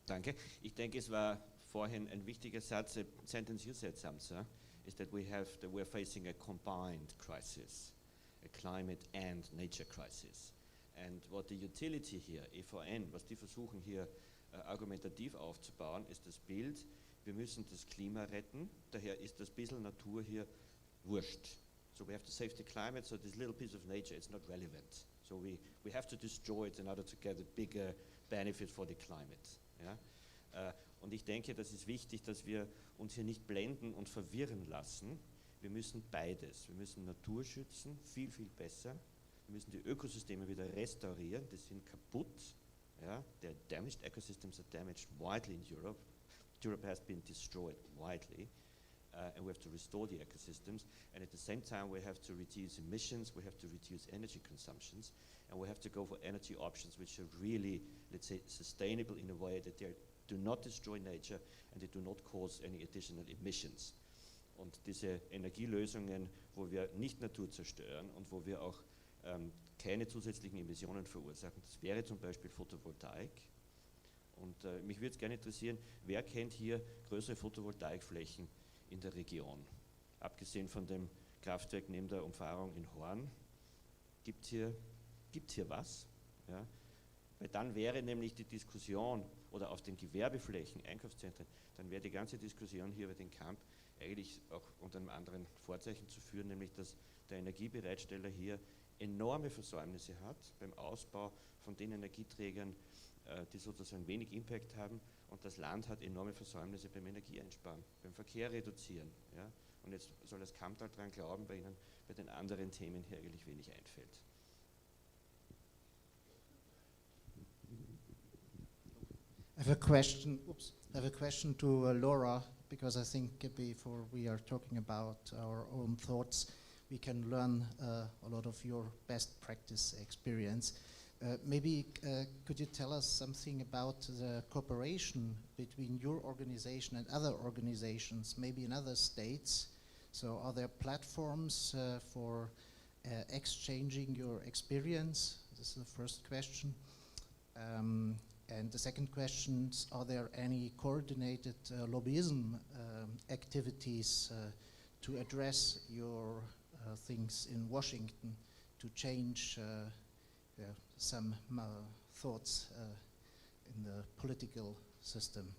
Danke. Ich denke, es war vorhin ein wichtiger Satz, a sentence you said, Sampsa, is that we're facing a combined crisis, a climate and nature crisis. And what the utility here, EVN, was die versuchen hier argumentativ aufzubauen, ist das Bild, wir müssen das Klima retten, daher ist das bisschen Natur hier wurscht. So we have to save the climate, so this little piece of nature is not relevant. So we have to destroy it in order to get a bigger benefit for the climate. Ja? Und ich denke, das ist wichtig, dass wir uns hier nicht blenden und verwirren lassen. Wir müssen beides. Wir müssen Natur schützen, viel, viel besser. Wir müssen die Ökosysteme wieder restaurieren, die sind kaputt. Ja? The damaged ecosystems are damaged widely in Europe. Europe has been destroyed widely. And we have to restore the ecosystems. And at the same time, we have to reduce emissions, we have to reduce energy consumptions, and we have to go for energy options which are really, let's say, sustainable in a way that they do not destroy nature and they do not cause any additional emissions. Und diese Energielösungen, wo wir nicht Natur zerstören und wo wir auch keine zusätzlichen Emissionen verursachen, das wäre zum Beispiel Photovoltaik. Und mich würde es gerne interessieren, wer kennt hier größere Photovoltaikflächen in der Region? Abgesehen von dem Kraftwerk neben der Umfahrung in Horn. Gibt's hier was? Ja? Weil dann wäre nämlich die Diskussion, oder auf den Gewerbeflächen, Einkaufszentren, dann wäre die ganze Diskussion hier über den Kamp eigentlich auch unter einem anderen Vorzeichen zu führen, nämlich dass der Energiebereitsteller hier enorme Versäumnisse hat beim Ausbau von den Energieträgern, die sozusagen wenig Impact haben, und das Land hat enorme Versäumnisse beim Energieeinsparen, beim Verkehr reduzieren. Ja? Und jetzt soll das Kamp daran glauben, bei Ihnen bei den anderen Themen hier eigentlich wenig einfällt. I have a question to Laura, because I think before we are talking about our own thoughts, we can learn a lot of your best practice experience. Maybe could you tell us something about the cooperation between your organization and other organizations, maybe in other states? So are there platforms for exchanging your experience? This is the first question. And the second question, are there any coordinated lobbyism activities to address your things in Washington to change some thoughts in the political system?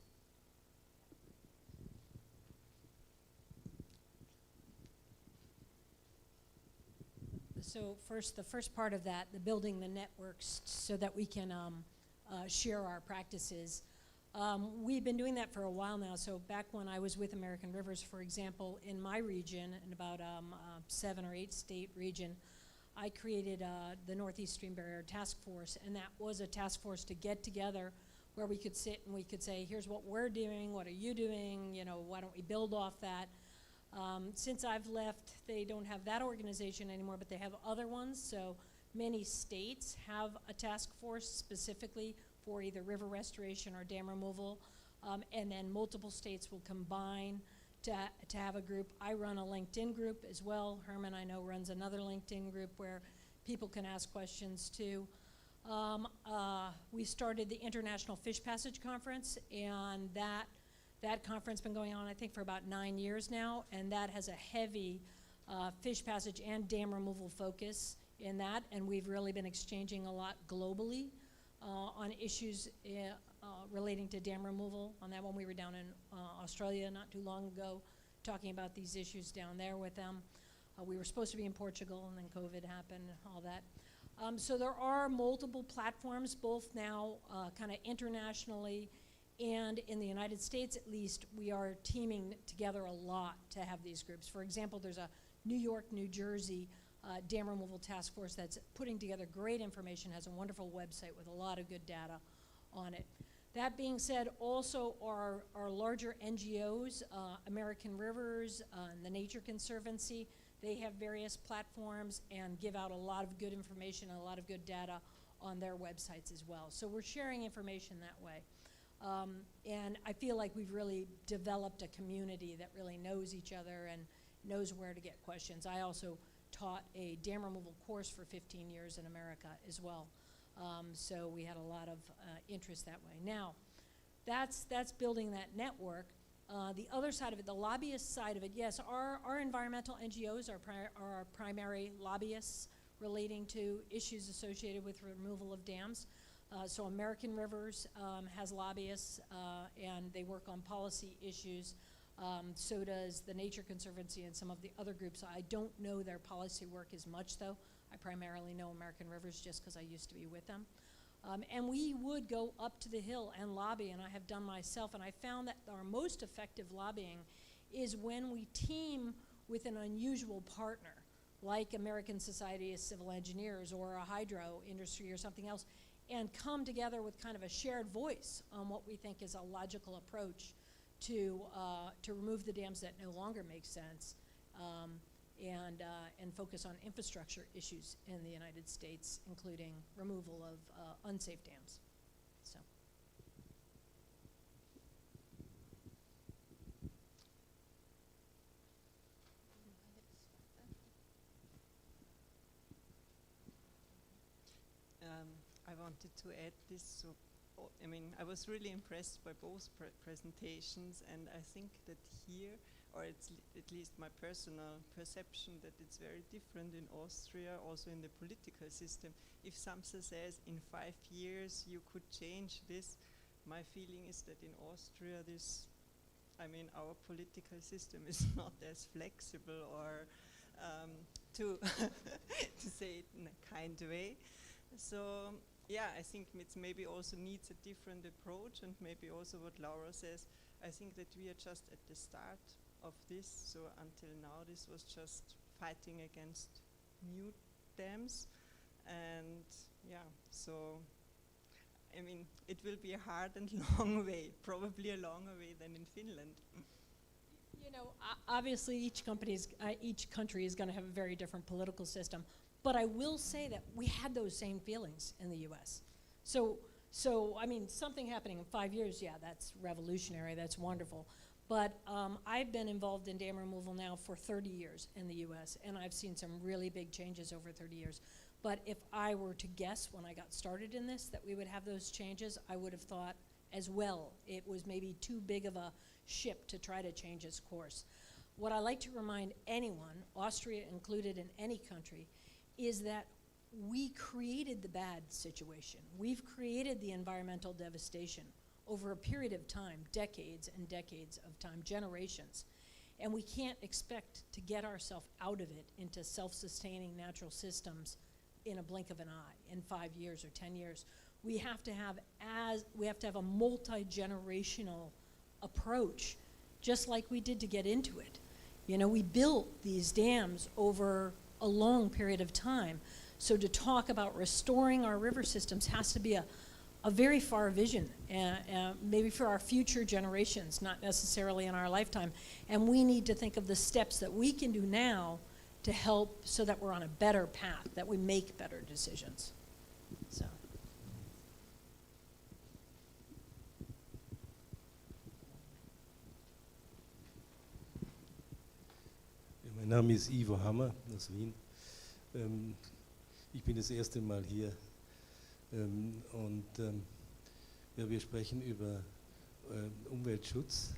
So first, the first part of that, the building the networks so that we can share our practices. We've been doing that for a while now. So back when I was with American Rivers, for example, in my region, in about 7 or 8 state region, I created the Northeast Stream Barrier Task Force, and that was a task force to get together where we could sit and we could say, here's what we're doing, what are you doing, you know, why don't we build off that? Since I've left, they don't have that organization anymore, but they have other ones. So many states have a task force specifically for either river restoration or dam removal, and then multiple states will combine to have a group. I run a LinkedIn group as well. Herman, I know, runs another LinkedIn group where people can ask questions too. We started the International Fish Passage Conference, and that conference has been going on, I think, for about 9 years now, and that has a heavy fish passage and dam removal focus in that, and we've really been exchanging a lot globally on issues relating to dam removal. On that one, we were down in Australia not too long ago talking about these issues down there with them. We were supposed to be in Portugal, and then COVID happened and all that. So there are multiple platforms, both now kind of internationally and in the United States at least. We are teaming together a lot to have these groups. For example, there's a New York, New Jersey dam removal task force that's putting together great information, has a wonderful website with a lot of good data on it. That being said, also our larger NGOs, American Rivers, and the Nature Conservancy, they have various platforms and give out a lot of good information and a lot of good data on their websites as well. So we're sharing information that way. And I feel like we've really developed a community that really knows each other and knows where to get questions. I also taught a dam removal course for 15 years in America as well. So we had a lot of interest that way. Now, that's building that network. The other side of it, the lobbyist side of it, yes, our environmental NGOs are our primary lobbyists relating to issues associated with removal of dams. So American Rivers has lobbyists, and they work on policy issues. So does the Nature Conservancy and some of the other groups. I don't know their policy work as much, though. I primarily know American Rivers just because I used to be with them. And we would go up to the Hill and lobby, and I have done myself, and I found that our most effective lobbying is when we team with an unusual partner, like American Society of Civil Engineers or a hydro industry or something else, and come together with kind of a shared voice on what we think is a logical approach to remove the dams that no longer make sense, and focus on infrastructure issues in the United States, including removal of unsafe dams. So. I wanted to add this. So, I mean, I was really impressed by both presentations, and I think that here or at least my personal perception, that it's very different in Austria, also in the political system. If Sampsa says in 5 years you could change this, my feeling is that in Austria our political system is not as flexible, or to to say it in a kind way. So yeah, I think it maybe also needs a different approach, and maybe also what Laura says, I think that we are just at the start of this. So until now this was just fighting against new dams, and yeah, so it will be a hard and long way, probably a longer way than in Finland. You know, obviously each country is going to have a very different political system, but I will say that we had those same feelings in the U.S. So something happening in 5 years, yeah, that's revolutionary, that's wonderful. But I've been involved in dam removal now for 30 years in the U.S., and I've seen some really big changes over 30 years. But if I were to guess when I got started in this that we would have those changes, I would have thought as well it was maybe too big of a ship to try to change its course. What I like to remind anyone, Austria included in any country, is that we created the bad situation. We've created the environmental devastation over a period of time, decades and decades of time, generations. And we can't expect to get ourselves out of it into self-sustaining natural systems in a blink of an eye, in 5 years or 10 years. We have to have a multi-generational approach, just like we did to get into it. You know, we built these dams over a long period of time. So to talk about restoring our river systems has to be a very far vision, maybe for our future generations, not necessarily in our lifetime. And we need to think of the steps that we can do now to help so that we're on a better path, that we make better decisions. So. Mein Name ist Ivo Hammer aus Wien. Ich bin das erste Mal hier und wir sprechen über Umweltschutz,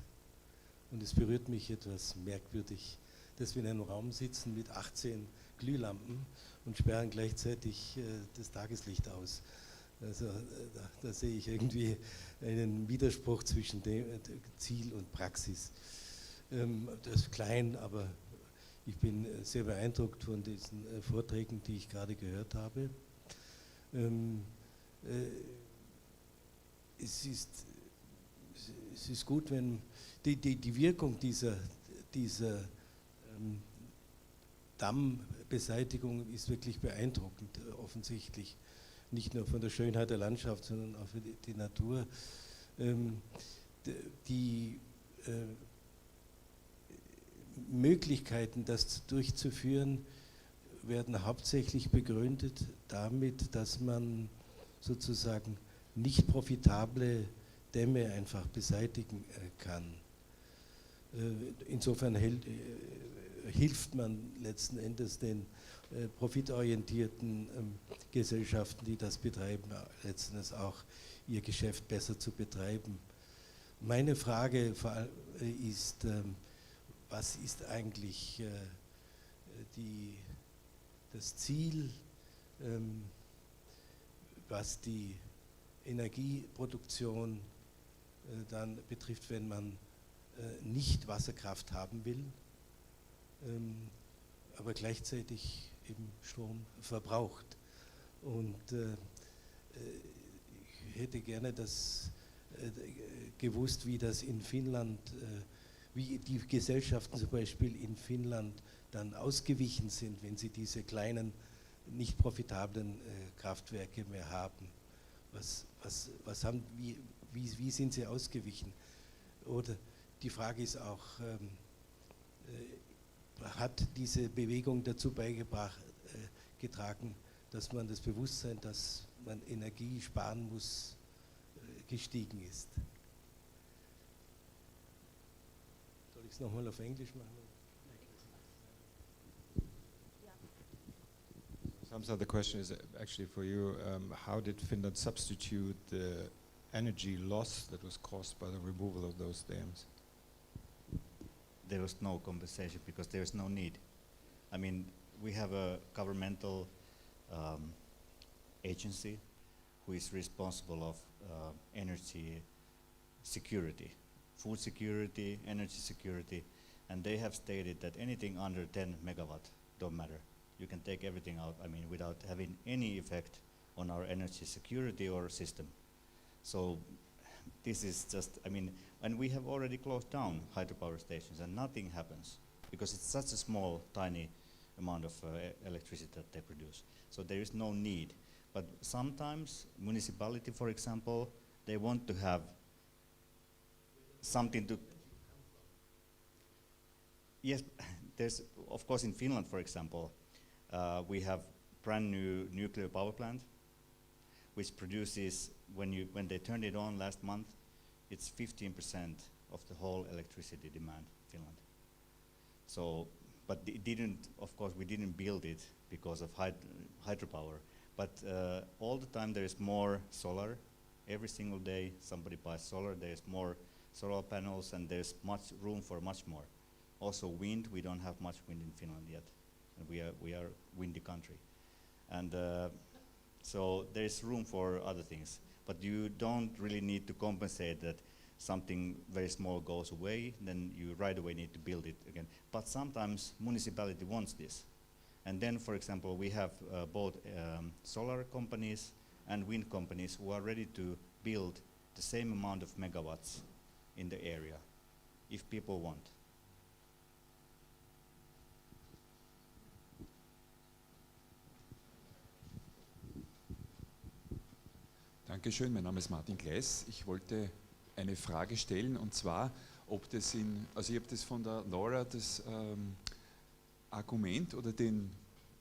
und es berührt mich etwas merkwürdig, dass wir in einem Raum sitzen mit 18 Glühlampen und sperren gleichzeitig das Tageslicht aus. Also da sehe ich irgendwie einen Widerspruch zwischen dem Ziel und Praxis. Das ist klein, aber ich bin sehr beeindruckt von diesen Vorträgen, die ich gerade gehört habe. Es ist gut, wenn die Wirkung dieser Dammbeseitigung ist wirklich beeindruckend, offensichtlich. Nicht nur von der Schönheit der Landschaft, sondern auch für die Natur. Die Möglichkeiten, das durchzuführen, werden hauptsächlich begründet damit, dass man sozusagen nicht profitable Dämme einfach beseitigen kann. Insofern hilft man letzten Endes den profitorientierten Gesellschaften, die das betreiben, letzten Endes auch ihr Geschäft besser zu betreiben. Meine Frage ist, was ist eigentlich das Ziel, was die Energieproduktion dann betrifft, wenn man nicht Wasserkraft haben will, aber gleichzeitig eben Strom verbraucht. Und ich hätte gerne gewusst, wie das in Finnland, wie die Gesellschaften zum Beispiel in Finnland dann ausgewichen sind, wenn sie diese kleinen, nicht profitablen Kraftwerke mehr haben. Wie sind sie ausgewichen? Oder die Frage ist auch, hat diese Bewegung dazu beigetragen, dass man das Bewusstsein, dass man Energie sparen muss, gestiegen ist? Soll ich es nochmal auf Englisch machen? Sampsa, the question is actually for you. How did Finland substitute the energy loss that was caused by the removal of those dams? there was no compensation because there is no need. I mean, we have a governmental agency who is responsible of energy security, food security, energy security, and they have stated that anything under 10 megawatt don't matter. You can take everything out, I mean, without having any effect on our energy security or system. So this is just, I mean, and we have already closed down hydropower stations and nothing happens because it's such a small, tiny amount of electricity that they produce. So there is no need. But sometimes municipality, for example, they want to have something to. Yes, there's, of course, in Finland, for example, we have brand new nuclear power plant, which produces, when they turned it on last month, it's 15% of the whole electricity demand in Finland. So, but it didn't, of course, we didn't build it because of hydropower. But all the time there is more solar. Every single day somebody buys solar. There's more solar panels, and there's much room for much more. Also wind, we don't have much wind in Finland yet, and we are windy country. And so there's room for other things. But you don't really need to compensate that something very small goes away, then you right away need to build it again. But sometimes municipality wants this. And then, for example, we have both solar companies and wind companies who are ready to build the same amount of megawatts in the area, if people want. Dankeschön, mein Name ist Martin Gleis. Ich wollte eine Frage stellen, und zwar, ob das also ich habe das von der Laura, das Argument oder den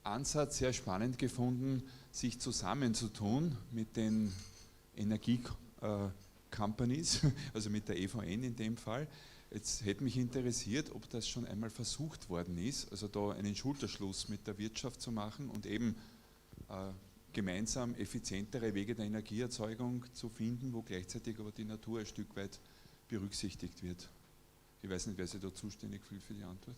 Ansatz sehr spannend gefunden, sich zusammenzutun mit den Energie-Companies, also mit der EVN in dem Fall. Jetzt hätte mich interessiert, ob das schon einmal versucht worden ist, also da einen Schulterschluss mit der Wirtschaft zu machen und eben gemeinsam effizientere Wege der Energieerzeugung zu finden, wo gleichzeitig aber die Natur ein Stück weit berücksichtigt wird. Ich weiß nicht, wer sich da zuständig fühlt für die Antwort.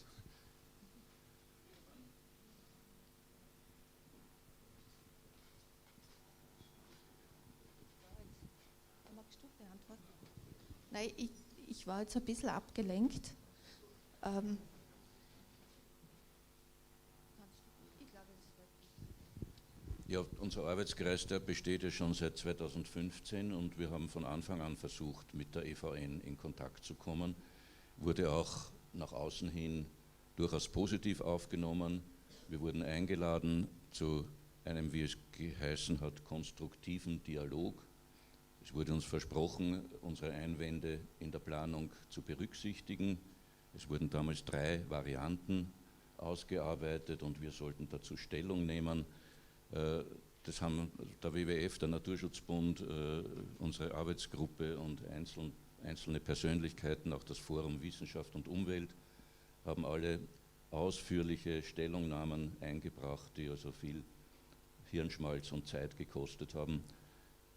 Magst du beantworten? Nein, ich war jetzt ein bisschen abgelenkt. Ja, unser Arbeitskreis, der besteht ja schon seit 2015 und wir haben von Anfang an versucht, mit der EVN in Kontakt zu kommen. Wurde auch nach außen hin durchaus positiv aufgenommen. Wir wurden eingeladen zu einem, wie es geheißen hat, konstruktiven Dialog. Es wurde uns versprochen, unsere Einwände in der Planung zu berücksichtigen. Es wurden damals 3 Varianten ausgearbeitet und wir sollten dazu Stellung nehmen. Das haben der WWF, der Naturschutzbund, unsere Arbeitsgruppe und einzelne Persönlichkeiten, auch das Forum Wissenschaft und Umwelt, haben alle ausführliche Stellungnahmen eingebracht, die also viel Hirnschmalz und Zeit gekostet haben.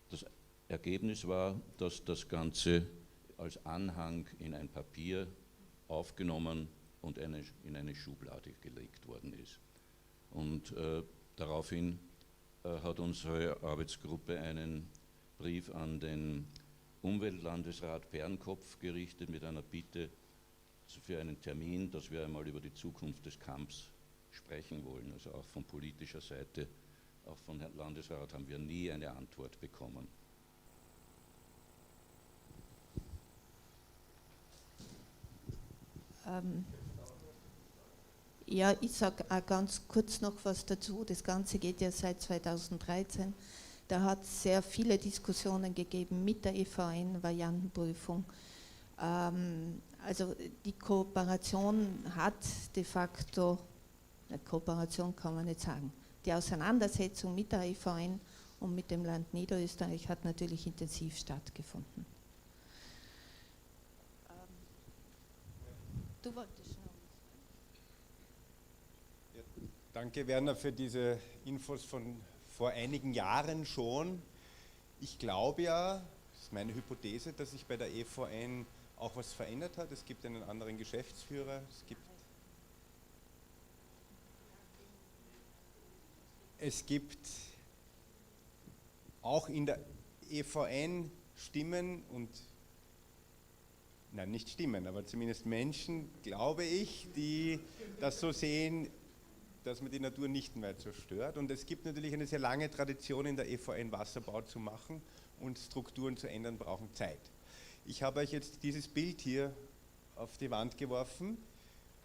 Das Ergebnis war, dass das Ganze als Anhang in ein Papier aufgenommen und in eine Schublade gelegt worden ist. Und daraufhin hat unsere Arbeitsgruppe einen Brief an den Umweltlandesrat Bernkopf gerichtet mit einer Bitte für einen Termin, dass wir einmal über die Zukunft des Kamps sprechen wollen. Also auch von politischer Seite, auch von Herrn Landesrat haben wir nie eine Antwort bekommen. Ja, ich sage auch ganz kurz noch was dazu. Das Ganze geht ja seit 2013. Da hat es sehr viele Diskussionen gegeben mit der EVN, Variantenprüfung. Also die Kooperation hat de facto, Kooperation kann man nicht sagen, die Auseinandersetzung mit der EVN und mit dem Land Niederösterreich hat natürlich intensiv stattgefunden. Du wolltest noch. Ja, danke Werner für diese Infos von vor einigen Jahren schon. Ich glaube ja, das ist meine Hypothese, dass sich bei der EVN auch was verändert hat. Es gibt einen anderen Geschäftsführer, es gibt auch in der EVN Stimmen und, nein, nicht Stimmen, aber zumindest Menschen, glaube ich, die das so sehen, dass man die Natur nicht mehr zerstört. Und es gibt natürlich eine sehr lange Tradition in der EVN, Wasserbau zu machen, und Strukturen zu ändern brauchen Zeit. Ich habe euch jetzt dieses Bild hier auf die Wand geworfen.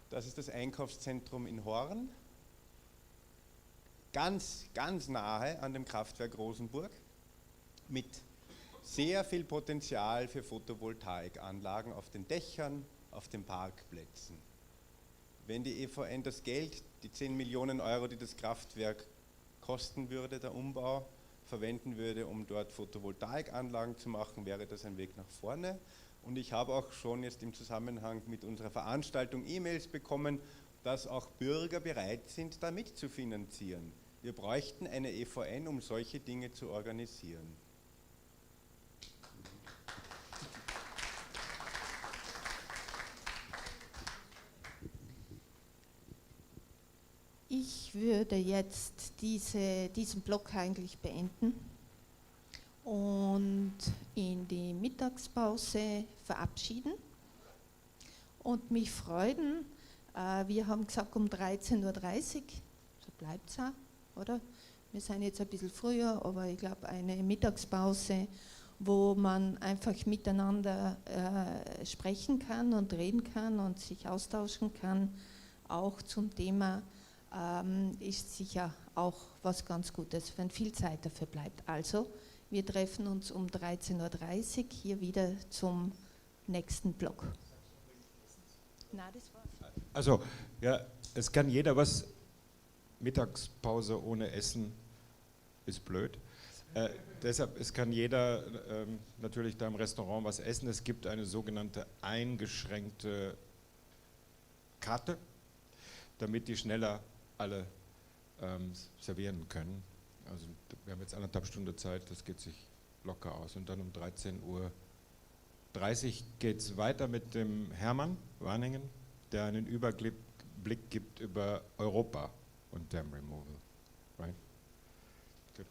Das ist das Einkaufszentrum in Horn, ganz nahe an dem Kraftwerk Rosenburg, mit sehr viel Potenzial für Photovoltaikanlagen auf den Dächern, auf den Parkplätzen. Wenn die EVN das Geld, die 10 Millionen Euro, die das Kraftwerk kosten würde, der Umbau, verwenden würde, um dort Photovoltaikanlagen zu machen, wäre das ein Weg nach vorne. Und ich habe auch schon jetzt im Zusammenhang mit unserer Veranstaltung E-Mails bekommen, dass auch Bürger bereit sind, da mitzufinanzieren. Wir bräuchten eine EVN, um solche Dinge zu organisieren. Ich würde jetzt diesen Block eigentlich beenden und in die Mittagspause verabschieden und mich freuen. Wir haben gesagt um 13:30 Uhr, so bleibt es auch, oder? Wir sind jetzt ein bisschen früher, aber ich glaube eine Mittagspause, wo man einfach miteinander sprechen kann und reden kann und sich austauschen kann, auch zum Thema, ist sicher auch was ganz Gutes, wenn viel Zeit dafür bleibt. Also, wir treffen uns um 13:30 Uhr hier wieder zum nächsten Block. Na, das war's. Also, ja, es kann jeder was, Mittagspause ohne Essen ist blöd. Deshalb, es kann jeder natürlich da im Restaurant was essen. Es gibt eine sogenannte eingeschränkte Karte, damit die schneller alle servieren können. Also wir haben jetzt 1,5 Stunden Zeit, das geht sich locker aus. Und dann um 13:30 Uhr geht es weiter mit dem Hermann Warningen, der einen Überblick gibt über Europa und Dam Removal. Right? Good.